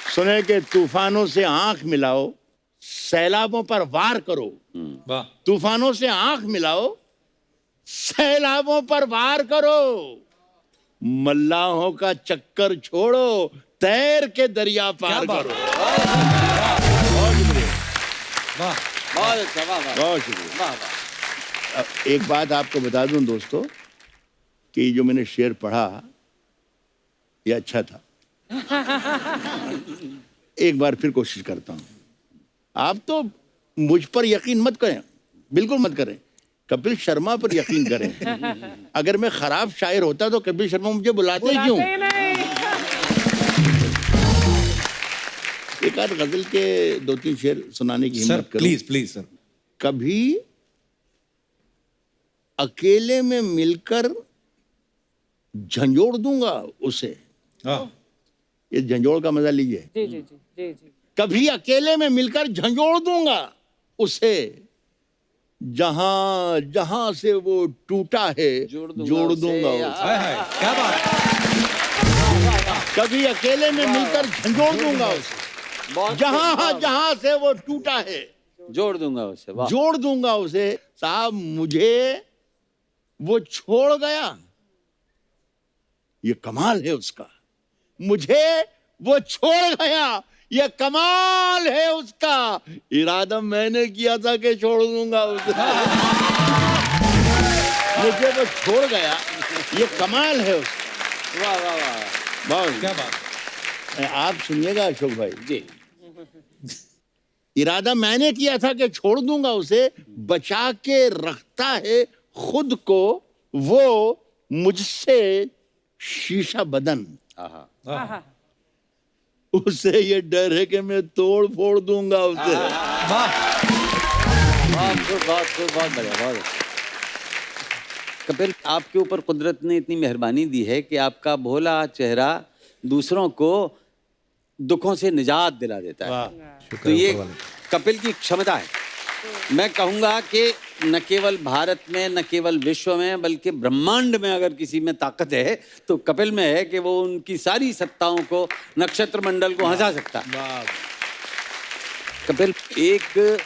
सुने कि तूफानों से आंख मिलाओ, सैलाबों पर वार करो। वाह। तूफानों से आंख मिलाओ, सैलाबों पर वार करो। मल्लाहों का चक्कर छोड़ो, तैर के दरिया पार करो। बहुत शुक्रिया। वाह। बहुत शुक्रिया। अब एक बात आपको बता दूं दोस्तों कि जो मैंने शेर पढ़ा ये अच्छा था। एक बार फिर कोशिश करता हूं। आप तो मुझ पर यकीन मत करें, बिल्कुल मत करें, कपिल शर्मा पर यकीन करें। अगर मैं खराब शायर होता तो कपिल शर्मा मुझे बुलाते क्यों? एक आध गजल के 2-3 शेर सुनाने की सर हिम्मत करो। Please please sir. कभी अकेले में मिलकर झंझोड़ दूंगा उसे। हाँ, इस झंझोड़ का मजा लीजिए। जी जी जी जी जी। कभी अकेले में मिलकर झंझोड़ दूंगा उसे, जहां जहां से वो टूटा है जोड़ दूंगा उसे। हाय हाय, क्या बात। कभी अकेले में मिलकर झंझोड़ दूंगा उसे, जहां जहां से वो टूटा है जोड़ दूंगा उसे। वाह। जोड़ दूंगा उसे। साहब मुझे वो छोड़ गया, ये कमाल है उसका। मुझे वो छोड़ गया, ये कमाल है उसका। इरादा मैंने किया था कि छोड़ दूंगा उसे, मुझे वो छोड़ गया, ये कमाल है उसका। वाह वाह वाह। बहुत क्या बात। आप सुनिएगा अशोक भाई जी। इरादा मैंने किया था कि छोड़ दूंगा उसे, बचा के रखता है खुद को वो मुझसे शीशा बदन। आहा। आहा। उसे ये डर है कि मैं तोड़ फोड़ दूंगा उसे। बहुत बढ़िया, बहुत अच्छा। कपिल, आपके ऊपर कुदरत ने इतनी मेहरबानी दी है कि आपका भोला चेहरा दूसरों को दुखों से निजात दिला देता है। तो ये कपिल की क्षमता है। मैं कहूँगा कि न केवल भारत में, न केवल विश्व में, बल्कि ब्रह्मांड में अगर किसी में ताकत है तो कपिल में है कि वो उनकी सारी सत्ताओं को, नक्षत्र मंडल को हंसा सकता है। कपिल, एक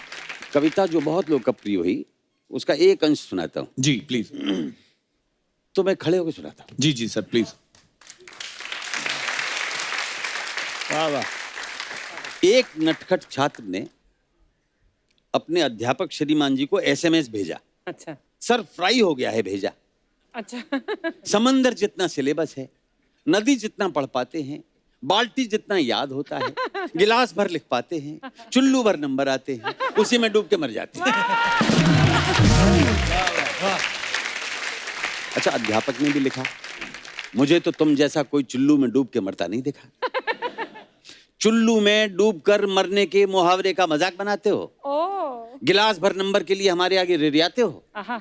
कविता जो बहुत लोकप्रिय हुई, उसका एक अंश सुनाता हूँ। जी प्लीज। तो मैं खड़े होकर सुनाता हूँ। जी जी सर प्लीज। वाह वाह। एक नटखट छात्र ने अपने अध्यापक श्रीमान जी को एसएमएस भेजा। अच्छा सर फ्राई हो गया है भेजा। अच्छा। समंदर जितना सिलेबस है, नदी जितना पढ़ पाते हैं, बाल्टी जितना याद होता है, गिलास भर लिख पाते हैं, चुल्लू भर नंबर आते हैं, उसी में डूब के मर जाते हैं। अच्छा, अध्यापक ने भी लिखा, मुझे तो तुम जैसा कोई चुल्लू में डूब के मरता नहीं देखा। चुल्लू में डूबकर मरने के मुहावरे का मजाक बनाते हो। ओ। गिलास भर नंबर के लिए हमारे आगे रिरियाते हो। आहा।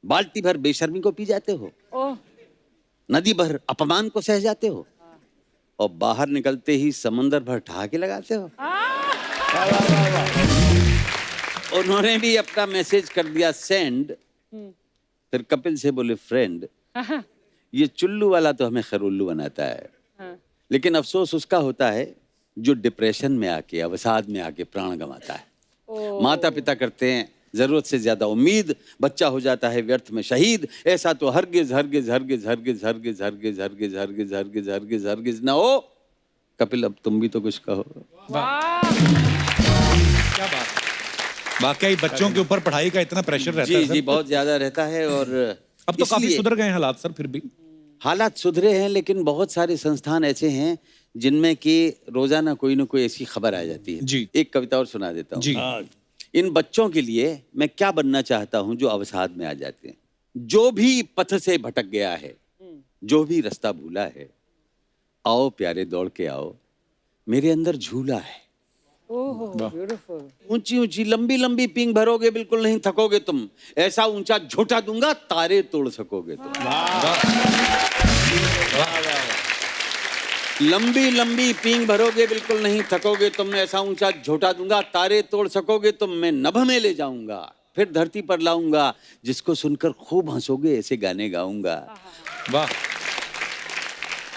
बाल्टी भर बेशर्मी को पी जाते हो। ओ। नदी भर अपमान को सह जाते हो, और बाहर निकलते ही समंदर भर ठहाके लगाते हो। उन्होंने भी अपना मैसेज कर दिया सेंड। फिर कपिल से बोले, फ्रेंड, ये चुल्लू वाला तो हमें खैर उल्लू बनाता है, लेकिन अफसोस उसका होता है जो डिप्रेशन में आके, अवसाद में आके प्राण गंवाता है। माता पिता करते हैं जरूरत से ज्यादा उम्मीद, बच्चा हो जाता है व्यर्थ में शहीद। ऐसा तो हरगिज हरगिज हरगिज हरगिज हरगिज हरगिज हरगिज हरगिज हरगिज हरगिज हरगिज ना हो। कपिल, अब तुम भी तो कुछ कहो। क्या बात। वाकई बच्चों के ऊपर पढ़ाई का इतना प्रेशर रहता है जी जी, बहुत ज्यादा रहता है। और अब तो काफी सुधर गए हैं हालात सर, फिर भी हालात सुधरे हैं, लेकिन बहुत सारे संस्थान ऐसे हैं जिनमें कि रोजाना कोई ना कोई ऐसी खबर आ जाती है। जी। एक कविता और सुना देता हूँ। जी। इन बच्चों के लिए मैं क्या बनना चाहता हूं जो अवसाद में आ जाते हैं। जो भी पथ से भटक गया है, जो भी रास्ता भूला है, आओ प्यारे दौड़ के आओ, मेरे अंदर झूला है। Oh beautiful. ऊंची ऊंची लंबी लंबी पींग भरोगे, बिल्कुल नहीं थकोगे तुम। ऐसा ऊंचा झोटा दूंगा, तारे तोड़ सकोगे तुम। लंबी लंबी पींग भरोगे, बिल्कुल नहीं थकोगे तुम। ऐसा ऊंचा झोटा दूंगा, तारे तोड़ सकोगे तुम। मैं नभ में ले जाऊंगा, फिर धरती पर लाऊंगा, जिसको सुनकर खूब हंसोगे, ऐसे गाने गाऊंगा। वाह।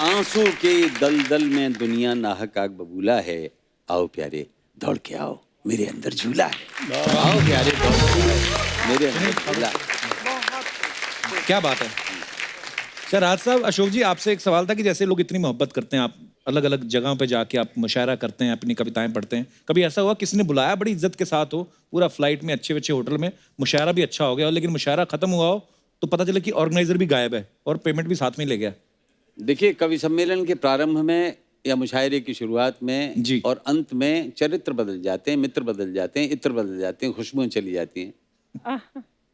आंसू के दलदल में दुनिया नाहक आग बबूला है, आओ प्यारे दौड़ के आओ, मेरे अंदर झूला है। आओ प्यारे दौड़ के आओ, मेरे अंदर झूला है। क्या बात है सर। राज साहब, अशोक जी, आपसे एक सवाल था कि जैसे लोग इतनी मोहब्बत करते हैं, आप अलग अलग जगहों पे जाके आप मुशायरा करते हैं, अपनी कविताएं पढ़ते हैं, कभी ऐसा हुआ किसी ने बुलाया बड़ी इज्जत के साथ हो, पूरा फ्लाइट में अच्छे अच्छे होटल में, मुशायरा भी अच्छा हो गया हो, लेकिन मुशायरा खत्म हुआ हो तो पता चला कि ऑर्गेनाइजर भी गायब है और पेमेंट भी साथ में ले गया? देखिए, कवि सम्मेलन के प्रारंभ में या मुशायरे की शुरुआत में जी। और अंत में चरित्र बदल जाते हैं, मित्र बदल जाते हैं, इत्र बदल जाते हैं, खुशबुएं चली जाती हैं।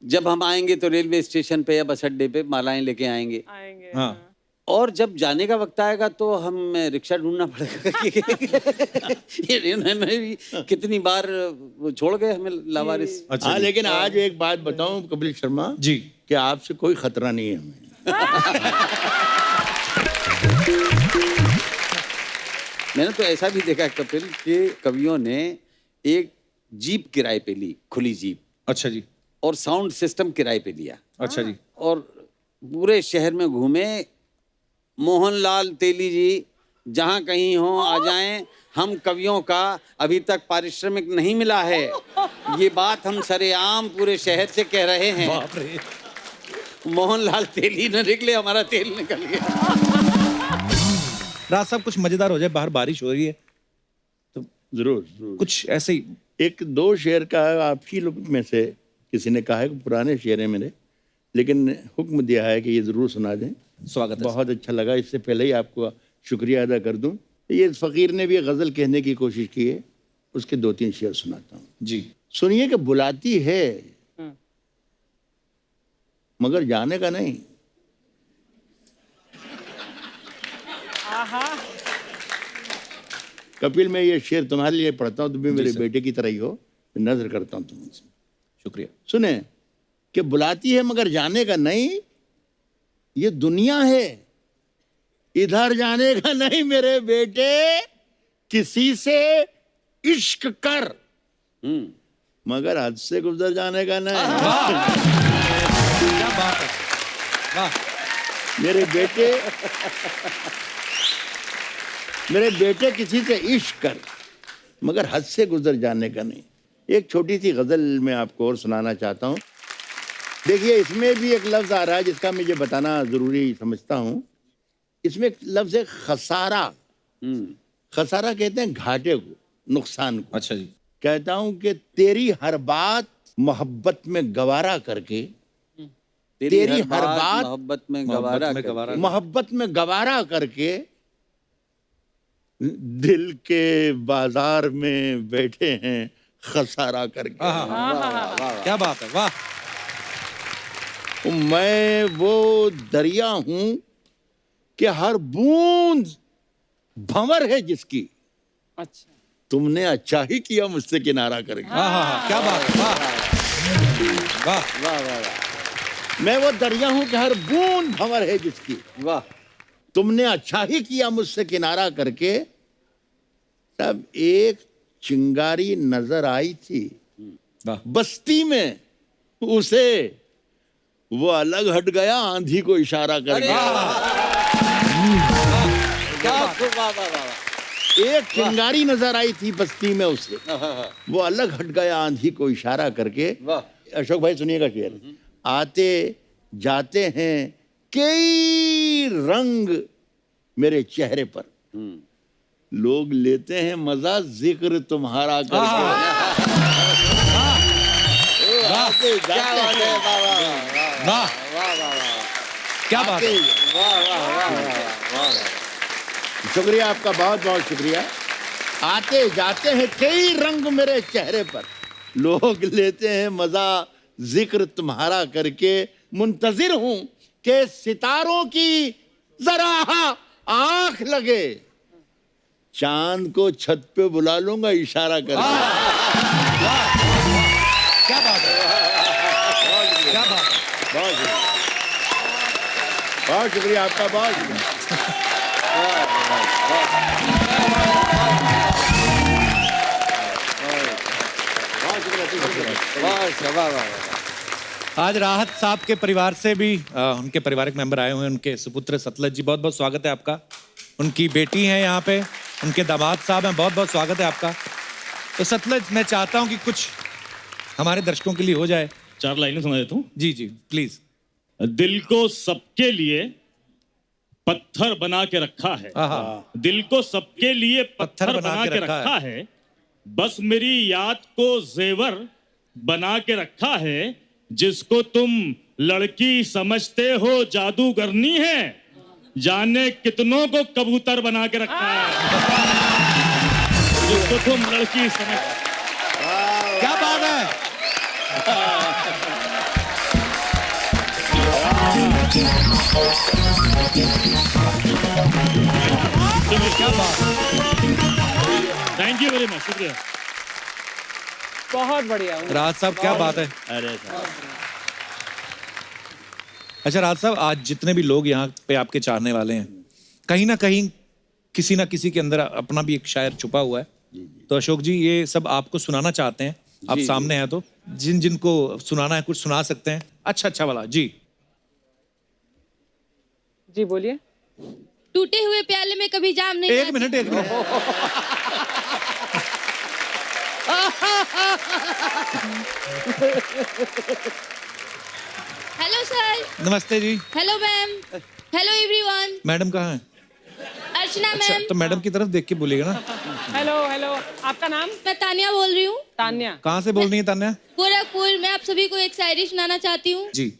जब हम आएंगे तो रेलवे स्टेशन पे या बस अड्डे पे मालाएं लेके आएंगे। हाँ। और जब जाने का वक्त आएगा तो हम रिक्शा ढूंढना पड़ेगा। ये उन्होंने भी कितनी बार वो छोड़ गए हमें लावारिस। अच्छा हाँ, जी। लेकिन आज एक बात बताऊं कपिल शर्मा जी। कि आपसे कोई खतरा नहीं है हमें। मैंने तो ऐसा भी देखा है कपिल कि कवियों ने एक जीप किराए पे ली, खुली जीप, अच्छा जी, और साउंड सिस्टम किराए पे लिया अच्छा जी, और पूरे शहर में घूमे। मोहनलाल तेली जी जहाँ कहीं हो आ जाएं, हम कवियों का अभी तक पारिश्रमिक नहीं मिला है, ये बात हम सरेआम पूरे शहर से कह रहे हैं। बाप रे। मोहनलाल तेली न निकले, हमारा तेल निकल गया। राज साहब कुछ मजेदार हो जाए, बाहर बारिश हो रही है तो जरूर जरूर। कुछ ऐसे ही। एक दो शेर का आप ही लोग में से किसी ने कहा है कि पुराने शेर हैं मेरे, लेकिन हुक्म दिया है कि ये जरूर सुना दें। स्वागत है। बहुत अच्छा लगा। इससे पहले ही आपको शुक्रिया अदा कर दूं। ये फकीर ने भी गजल कहने की कोशिश की है, उसके 2-3 शेर सुनाता हूँ जी। सुनिए कि बुलाती है मगर जाने का नहीं। कपिल, मैं ये शेर तुम्हारे लिए पढ़ता हूँ, तुम भी मेरे बेटे की तरह ही हो, नजर करता हूँ तुमसे। शुक्रिया। सुने कि बुलाती है मगर जाने का नहीं, ये दुनिया है इधर जाने का नहीं मेरे बेटे, किसी से इश्क कर मगर हद से गुजर जाने का नहीं। क्या बात है, वाह। मेरे बेटे किसी से इश्क कर मगर हद से गुजर जाने का नहीं। एक छोटी सी गजल मैं आपको और सुनाना चाहता हूँ। देखिए, इसमें भी एक लफ्ज आ रहा है जिसका मुझे बताना जरूरी समझता हूँ। इसमें एक लफ्ज है खसारा। खसारा कहते हैं घाटे को, नुकसान को। अच्छा जी। कहता हूं कि तेरी हर बात मोहब्बत में गवारा करके, तेरी हर बात मोहब्बत में गवारा करके दिल के बाजार में बैठे हैं खसारा करके। क्या बात है, वाह। मैं वो दरिया हूं कि हर बूंद भंवर है जिसकी, अच्छा, तुमने अच्छा ही किया मुझसे किनारा करके। क्या बात है, वाह वाह वाह वाह वाह। मैं वो दरिया हूं कि हर बूंद भंवर है जिसकी, वाह। तुमने अच्छा ही किया मुझसे किनारा करके। तब एक चिंगारी नजर आई थी बस्ती में, उसे वो अलग हट गया आंधी को इशारा करके। एक चिंगारी नजर आई थी बस्ती में, उसे वो अलग हट गया आंधी को इशारा करके। अशोक भाई सुनिएगा शेर। आते जाते हैं कई रंग मेरे चेहरे पर, लोग लेते हैं मजा जिक्र तुम्हारा करके। आते जाते हैं, वाह, क्या बात है। शुक्रिया आपका, बहुत बहुत शुक्रिया। आते जाते हैं कई रंग मेरे चेहरे पर, लोग लेते हैं मजा जिक्र तुम्हारा करके। मुंतजिर हूं कि सितारों की जरा आंख लगे, चांद को छत पे बुला लूंगा इशारा करके। क्या बात है, क्या बात है। बहुत शुक्रिया आपका, बहुत शुक्रिया। आज राहत साहब के परिवार से भी उनके पारिवारिक मेंबर आए हुए हैं, उनके सुपुत्र सतलज जी, बहुत बहुत स्वागत है आपका। उनकी बेटी है यहाँ पे, उनके दामाद साहब हैं, बहुत बहुत स्वागत है आपका। तो सतलज, मैं चाहता हूँ कि कुछ हमारे दर्शकों के लिए हो जाए। 4 लाइनें सुना देता हूँ। जी जी प्लीज। दिल को सबके लिए पत्थर बना के रखा है, दिल को सबके लिए पत्थर बना के रखा है, बस मेरी याद को जेवर बना के रखा है, जिसको तुम लड़की समझते हो जादूगरनी है, जाने कितनों को कबूतर बना के रखा है, जिसको तुम लड़की समझ। क्या बात है। क्या बात। थैंक यू वेरी मच, शुक्रिया। बहुत बढ़िया। राज साहब क्या बात है। अरे अच्छा राहत साहब, आज जितने भी लोग यहाँ पे आपके चाहने वाले हैं, कहीं ना कहीं किसी ना किसी के अंदर अपना भी एक शायर छुपा हुआ है। तो अशोक जी, ये सब आपको सुनाना चाहते हैं। आप सामने हैं तो जिनको सुनाना है कुछ सुना सकते हैं। अच्छा वाला जी। जी बोलिए। टूटे हुए प्याले में कभी जाम नहीं एक आती। Minute hello sir. नमस्ते जी। Hello ma'am. Hello everyone. Madam कहाँ है? अर्चना अच्छा, मैम। तो मैडम की तरफ देख के बोलिएगा ना। हेलो हेलो, आपका नाम? मैं तानिया बोल रही हूँ। तान्या। कहाँ से बोल रही है तान्या? गोरखपुर। मैं आप सभी को एक शायरी सुनाना चाहती हूँ। जी।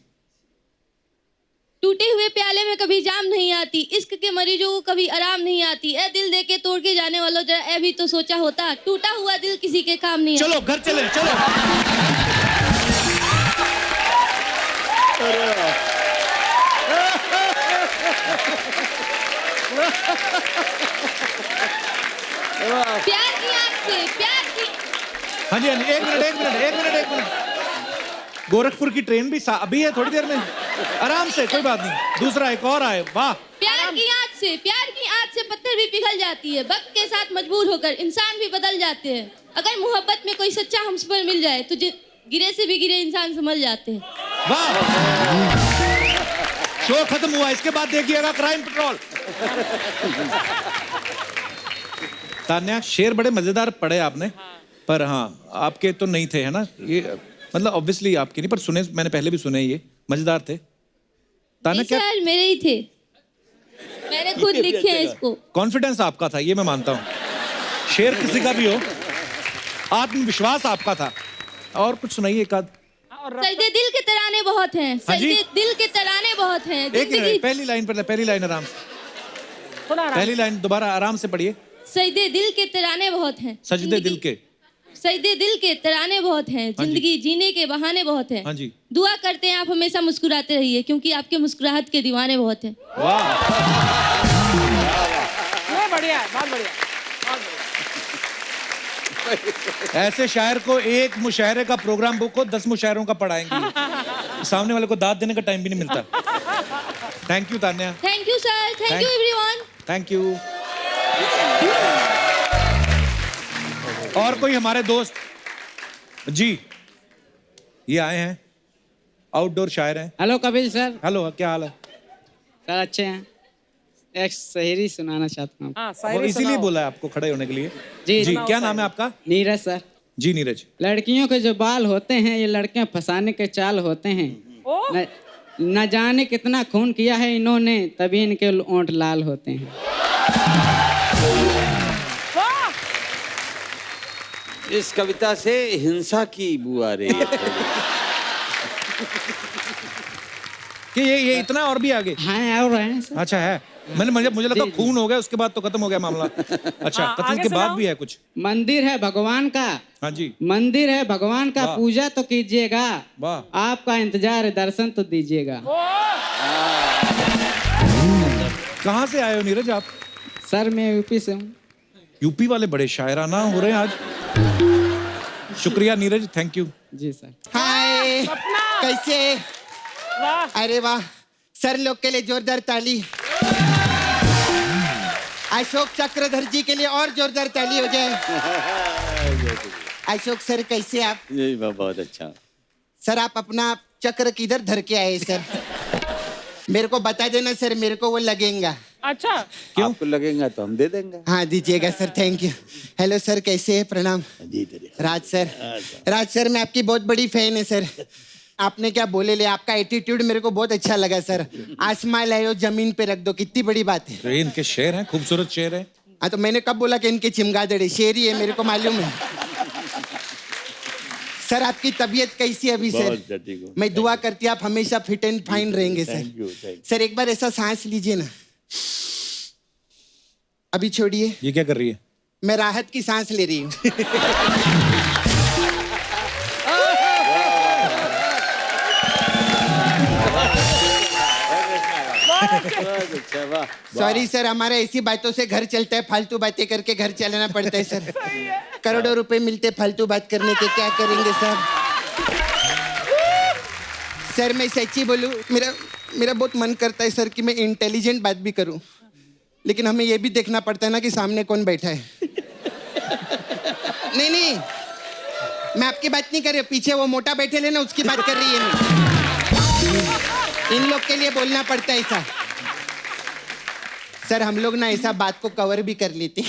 टूटे हुए प्याले में कभी जाम नहीं आती, इश्क के मरीजों को कभी आराम नहीं आती। ए दिल दे के तोड़ के जाने वालों, जरा ए भी तो सोचा होता, टूटा हुआ दिल किसी के काम नहीं आता। चलो घर चले, चलो। प्यार की आग से, प्यार की। हाँ जी, एक मिनट। गोरखपुर की ट्रेन भी अभी है, थोड़ी देर में। आराम से, कोई बात नहीं। दूसरा एक और आए। वाह। प्यार की आग से पत्थर भी पिघल जाती है। वक्त के साथ मजबूर होकर इंसान भी बदल जाते हैं। अगर मोहब्बत में कोई सच्चा हम पर मिल जाए तो गिरे से भी गिरे इंसान संभल जाते हैं। वाह। शो खत्म हुआ, इसके बाद देखिएगा क्राइम पेट्रोल। तान्या, शेर बड़े मजेदार पढ़े आपने। पर हाँ, आपके तो नहीं थे, है ना? ये मतलब ऑब्वियसली आपके नहीं, पर सुने, मैंने पहले भी सुने, ये मजेदार थे। तान्या क्या? सर मेरे ही थे, मैंने खुद लिखे हैं इसको। कॉन्फिडेंस आपका था, ये मैं मानता हूँ। शेर किसी का भी हो, आत्मविश्वास आपका था। और कुछ सुनाइए एक आध। सजदे दिल के तराने बहुत हैं। हाँ जी? सजदे दिल के तराने बहुत हैं। एक जिंदगी मिनट, पहली लाइन आराम से। थोड़ा आराम। पहली लाइन दोबारा आराम से पढ़िए। सजदे दिल के तराने बहुत हैं। सजदे दिल के। सजदे दिल के तराने बहुत हैं। हाँ जी। जिंदगी जीने के बहाने बहुत हैं। हाँ जी। दुआ करते हैं आप हमेशा मुस्कुराते रहिए, क्योंकि आपके मुस्कुराहट के दीवाने बहुत हैं। वाह। नहीं, बढ़िया है, बहुत बढ़िया। ऐसे शायर को एक मुशायरे का प्रोग्राम बुक हो, 10 मुशायरों का पढ़ाएंगे। सामने वाले को दाद देने का टाइम भी नहीं मिलता। Thank you Tanya. Thank you sir. Thank you everyone. Thank you. और कोई हमारे दोस्त जी, ये आए हैं, आउटडोर शायर हैं। Hello Kapil sir. हेलो, क्या हाल है? सर अच्छे हैं। एक शायरी सुनाना चाहता हूँ। हाँ, वो शायरी इसीलिए सुनाओ। बोला है आपको खड़े होने के लिए। जी। जी, क्या नाम है आपका? नीरज सर। जी नीरज। लड़कियों के जो बाल होते हैं, ये लड़कियां फंसाने के चाल होते हैं। ओह। न जाने कितना खून किया है इन्होंने, तभी इनके ओंठ लाल होते हैं। वाह। इस कविता से हिंसा की बू आ रही है। कि ये इतना और भी आगे? हाँ और हैं सर। अच्छा है। मुझे लगा खून हो गया, उसके बाद तो खत्म हो गया मामला। अच्छा, हाँ, कत्ल आगे के बाद सुनाओ। भी है कुछ? मंदिर है भगवान का। हाँ जी। मंदिर है भगवान का, वाह। पूजा तो कीजिएगा। वाह। आपका इंतजार है, दर्शन तो दीजिएगा। कहाँ से आए हो नीरज आप? सर मैं यूपी से हूँ। यूपी वाले बड़े शायराना हो रहे हैं आज। शुक्रिया नीरज, थैंक यू। जी सर। हाय, कैसे? वाह। अरे वाह, सर लोग के लिए जोरदार ताली। अशोक चक्रधर जी के लिए और जोरदार ताली हो जाए। अशोक सर कैसे आप? यही बहुत अच्छा। सर आप अपना चक्र किधर धर के आए सर? मेरे को बता देना सर, मेरे को वो लगेगा। अच्छा, क्यों? आपको लगेगा तो हम दे देंगे। हाँ दीजिएगा sir, thank you. Hello sir, कैसे है? प्रणाम। राज सर मैं आपकी बहुत बड़ी फैन है सर। आपने क्या बोले ले, आपका एटीट्यूड मेरे को बहुत अच्छा लगा सर। आसमां लाओ जमीन पे रख दो, कितनी बड़ी बात है। तो इनके शेर हैं, खूबसूरत शेर हैं। हाँ तो मैंने कब बोला कि इनके चिमगादड़ है? शेर ही है, मेरे को मालूम है। सर आपकी तबीयत कैसी है अभी सर? मैं दुआ करती आप हमेशा फिट एंड फाइन रहेंगे सर। सर एक बार ऐसा सांस लीजिए ना। अभी छोड़िए। ये क्या कर रही है? मैं राहत की सांस ले रही हूँ। सॉरी सर, हमारा ऐसी बातों से घर चलता है, फालतू बातें करके घर चलाना पड़ता है सर। करोड़ों रुपए मिलते फालतू बात करने के, क्या करेंगे सर? सर मैं सच्ची बोलूं, मेरा मेरा बहुत मन करता है सर कि मैं इंटेलिजेंट बात भी करूं, लेकिन हमें ये भी देखना पड़ता है ना कि सामने कौन बैठा है। नहीं नहीं, मैं आपकी बात नहीं कर रही, पीछे वो मोटा बैठे ले ना, उसकी बात कर रही है मैं। इन लोग के लिए बोलना पड़ता है ऐसा। सर हम लोग ना ऐसा बात को कवर भी कर लेते।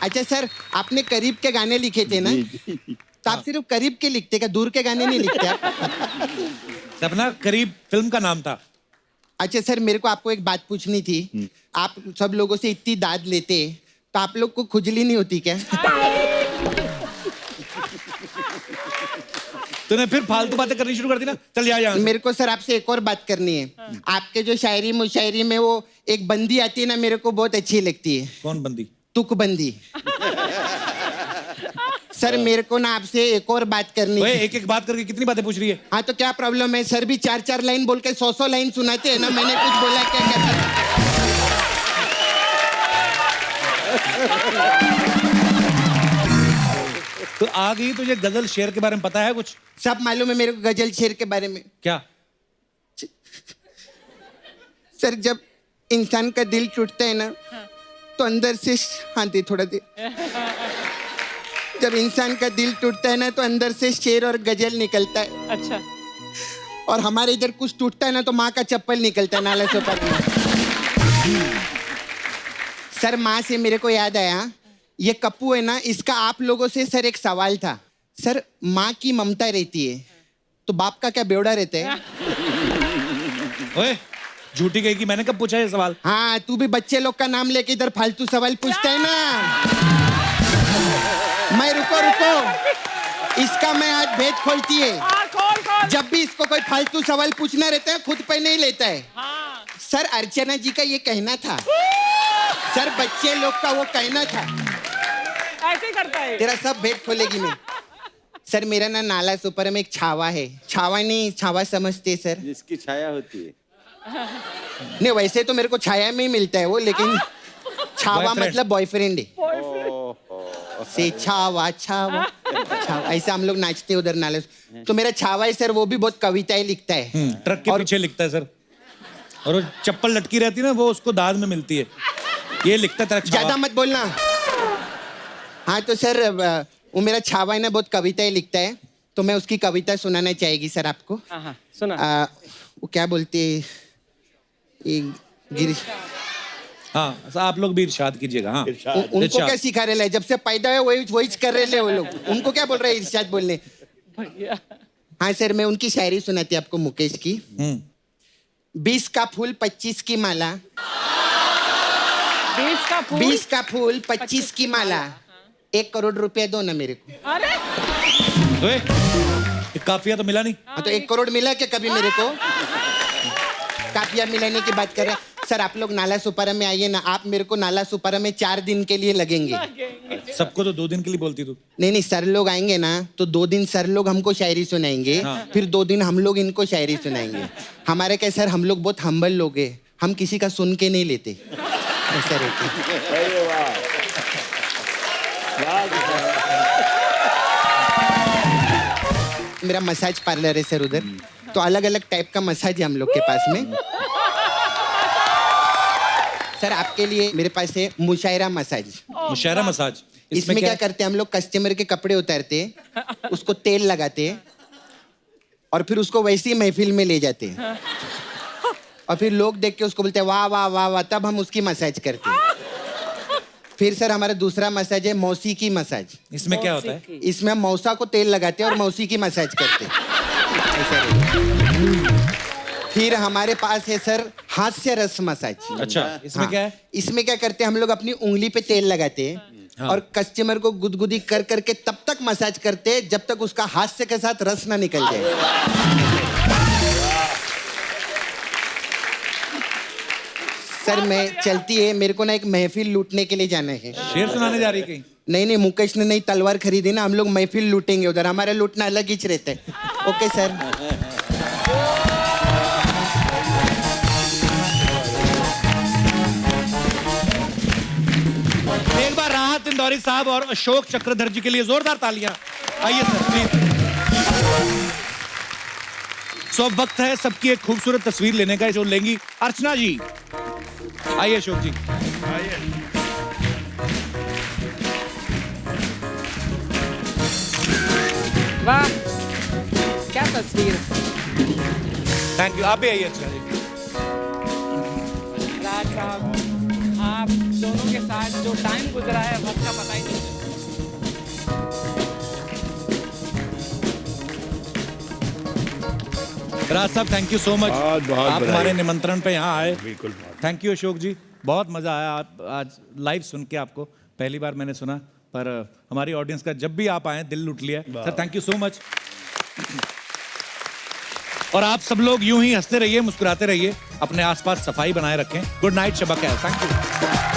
अच्छा सर, आपने करीब के गाने लिखे थे ना, तो आप सिर्फ करीब के लिखते क्या, दूर के गाने नहीं लिखते आप? सपना करीब फिल्म का नाम था। अच्छा सर, मेरे को आपको एक बात पूछनी थी। आप सब लोगों से इतनी दाद लेते, तो आप लोग को खुजली नहीं होती क्या? तूने फिर फालतू बातें करनी शुरू कर दी ना, चल यहाँ से। मेरे को सर आपसे एक और बात करनी है। आपके जो शायरी मुशायरी में वो एक बंदी आती है ना, मेरे को बहुत अच्छी लगती है। कौन बंदी? तुकबंदी। सर मेरे को ना आपसे एक और बात करनी ओए, है। एक एक बात करके कितनी बातें पूछ रही है? हाँ तो क्या प्रॉब्लम है? सर भी 4-4 लाइन बोल के 100 लाइन सुनाते हैं ना, मैंने कुछ बोला क्या? तो आ गई, तुझे गजल शेर के बारे में पता है कुछ? सब मालूम है मेरे को गजल शेर के बारे में। क्या? सर जब इंसान का दिल टूटता है ना, तो अंदर से शांति थोड़ा दे। जब इंसान का दिल टूटता है ना, तो अंदर से शेर और गजल निकलता है। अच्छा। और हमारे इधर कुछ टूटता है ना, तो माँ का चप्पल निकलता है नाला से ऊपर में। सर माँ से मेरे को याद आया, ये कप्पू है ना, इसका आप लोगों से सर एक सवाल था। सर माँ की ममता रहती है, तो बाप का क्या बेवड़ा रहता है? ओए, झूठी गई कि मैंने कब पूछा ये सवाल? हाँ, तू भी बच्चे लोग का नाम लेके इधर फालतू सवाल पूछता है ना। मैं रुको, इसका मैं आज भेद खोलती है। खोल। जब भी इसको कोई फालतू सवाल पूछना रहता है, खुद पे नहीं लेता है। सर अर्चना जी का ये कहना था, सर बच्चे लोग का वो कहना था। ऐसे ही करता है। तेरा सब भेद खोलेगी मैं। सर मेरा ना नाला सुपर में एक छावा है। छावा नहीं, छावा समझते सर? जिसकी छाया होती है। नहीं वैसे तो मेरे को छाया में ही मिलता है वो, लेकिन छावा Boyfriend. मतलब बॉयफ्रेंड है। से छावा छावा छावा, ऐसा हम लोग नाचते उधर नाले। तो मेरा छावा है सर, वो भी बहुत कविताएं लिखता है। ट्रक के पीछे लिखता है सर, और वो चप्पल लटकी रहती है ना, वो उसको दाद में मिलती है। ये लिखता है तेरा छावा। ज्यादा मत बोलना। हाँ तो सर वो मेरा छावा है ना, बहुत कविताएं लिखता है, तो मैं उसकी कविता सुनाना चाहेगी सर आपको। सुना। वो क्या बोलते गिर, हाँ आप लोग भी इरशाद कीजिएगा। हाँ उनको इरशाद। क्या सिखा रहे हैं? जब से पैदा है वही कर रहे हैं वो लोग। उनको क्या बोल रहे हैं इरशाद बोलने? हाँ सर, मैं उनकी शायरी सुनाती आपको, मुकेश की। 20 का फूल 25 की माला, 20 का फूल 25 की माला, 1 करोड़ रुपया दो ना मेरे को। अरे ओए, ये काफिया तो मिला नहीं। हाँ तो 1 करोड़ मिला क्या कभी मेरे को? काफिया मिलाने की बात कर रहे हैं सर। आप लोग नाला सुपारा में आइए ना, आप मेरे को नाला सुपारा में 4 दिन के लिए लगेंगे। सबको तो 2 दिन के लिए बोलती तू। नहीं सर लोग आएंगे ना, तो 2 दिन सर लोग हमको शायरी सुनाएंगे। हाँ। फिर 2 दिन हम लोग इनको शायरी सुनाएंगे। हमारे क्या सर, हम लोग बहुत हम्बल लोग हैं, हम किसी का सुन के नहीं लेते। ऐसा रहता है। मेरा मसाज पार्लर है सर उधर, तो अलग अलग टाइप का मसाज है हम लोग के पास में। सर आपके लिए मेरे पास है मुशायरा मसाज। मुशायरा मसाज, इसमें क्या करते हैं हम लोग? कस्टमर के कपड़े उतारते हैं, उसको तेल लगाते हैं, और फिर उसको वैसी महफिल में ले जाते हैं, और फिर लोग देख के उसको बोलते हैं वाह वाह वाह वाह, तब हम उसकी मसाज करते हैं। फिर सर हमारा दूसरा मसाज है मौसी की मसाज। इसमें क्या होता है? इसमें हम मौसा को तेल लगाते हैं और मौसी की मसाज करते हैं। ऐसा रहता है। फिर हमारे पास है सर हास्य रस मसाज। अच्छा, इसमें क्या है? इसमें क्या करते हैं हम लोग? अपनी उंगली पे तेल लगाते हैं और कस्टमर को गुदगुदी कर करके तब तक मसाज करते हैं जब तक उसका हास्य के साथ रस ना निकल जाए। सर मैं चलती है, मेरे को ना एक महफिल लूटने के लिए जाना है। शेर सुनाने जा रही है कहीं? नहीं मुकेश ने नई तलवार खरीदी ना, हम लोग महफिल लूटेंगे उधर। हमारा लूटना अलग ही रहता है। Okay sir. एक बार राहत इंदौरी साहब और अशोक चक्रधर जी के लिए जोरदार तालियां। आइए सर प्लीज। सो अब वक्त है सबकी एक खूबसूरत तस्वीर लेने का, जो लेंगी अर्चना जी। आइए अशोक जी। वाह क्या तस्वीर। Thank you. आप भी आइए अर्चना जी। राज साहब, आप दोनों के साथ जो टाइम गुजरा है वक्त का पता ही नहीं चला। राज साहब थैंक यू सो मच, बहुत आप बधाई। हमारे निमंत्रण पे यहाँ आए। बिल्कुल। थैंक यू अशोक जी, बहुत मजा आया आप आज लाइव सुन के। आपको पहली बार मैंने सुना, पर हमारी ऑडियंस का जब भी आप आए दिल लूट लिया sir. Thank you so much. और आप सब लोग यूं ही हंसते रहिए, मुस्कुराते रहिए, अपने आसपास सफाई बनाए रखें। गुड नाइट, शबा खैर। Thank you.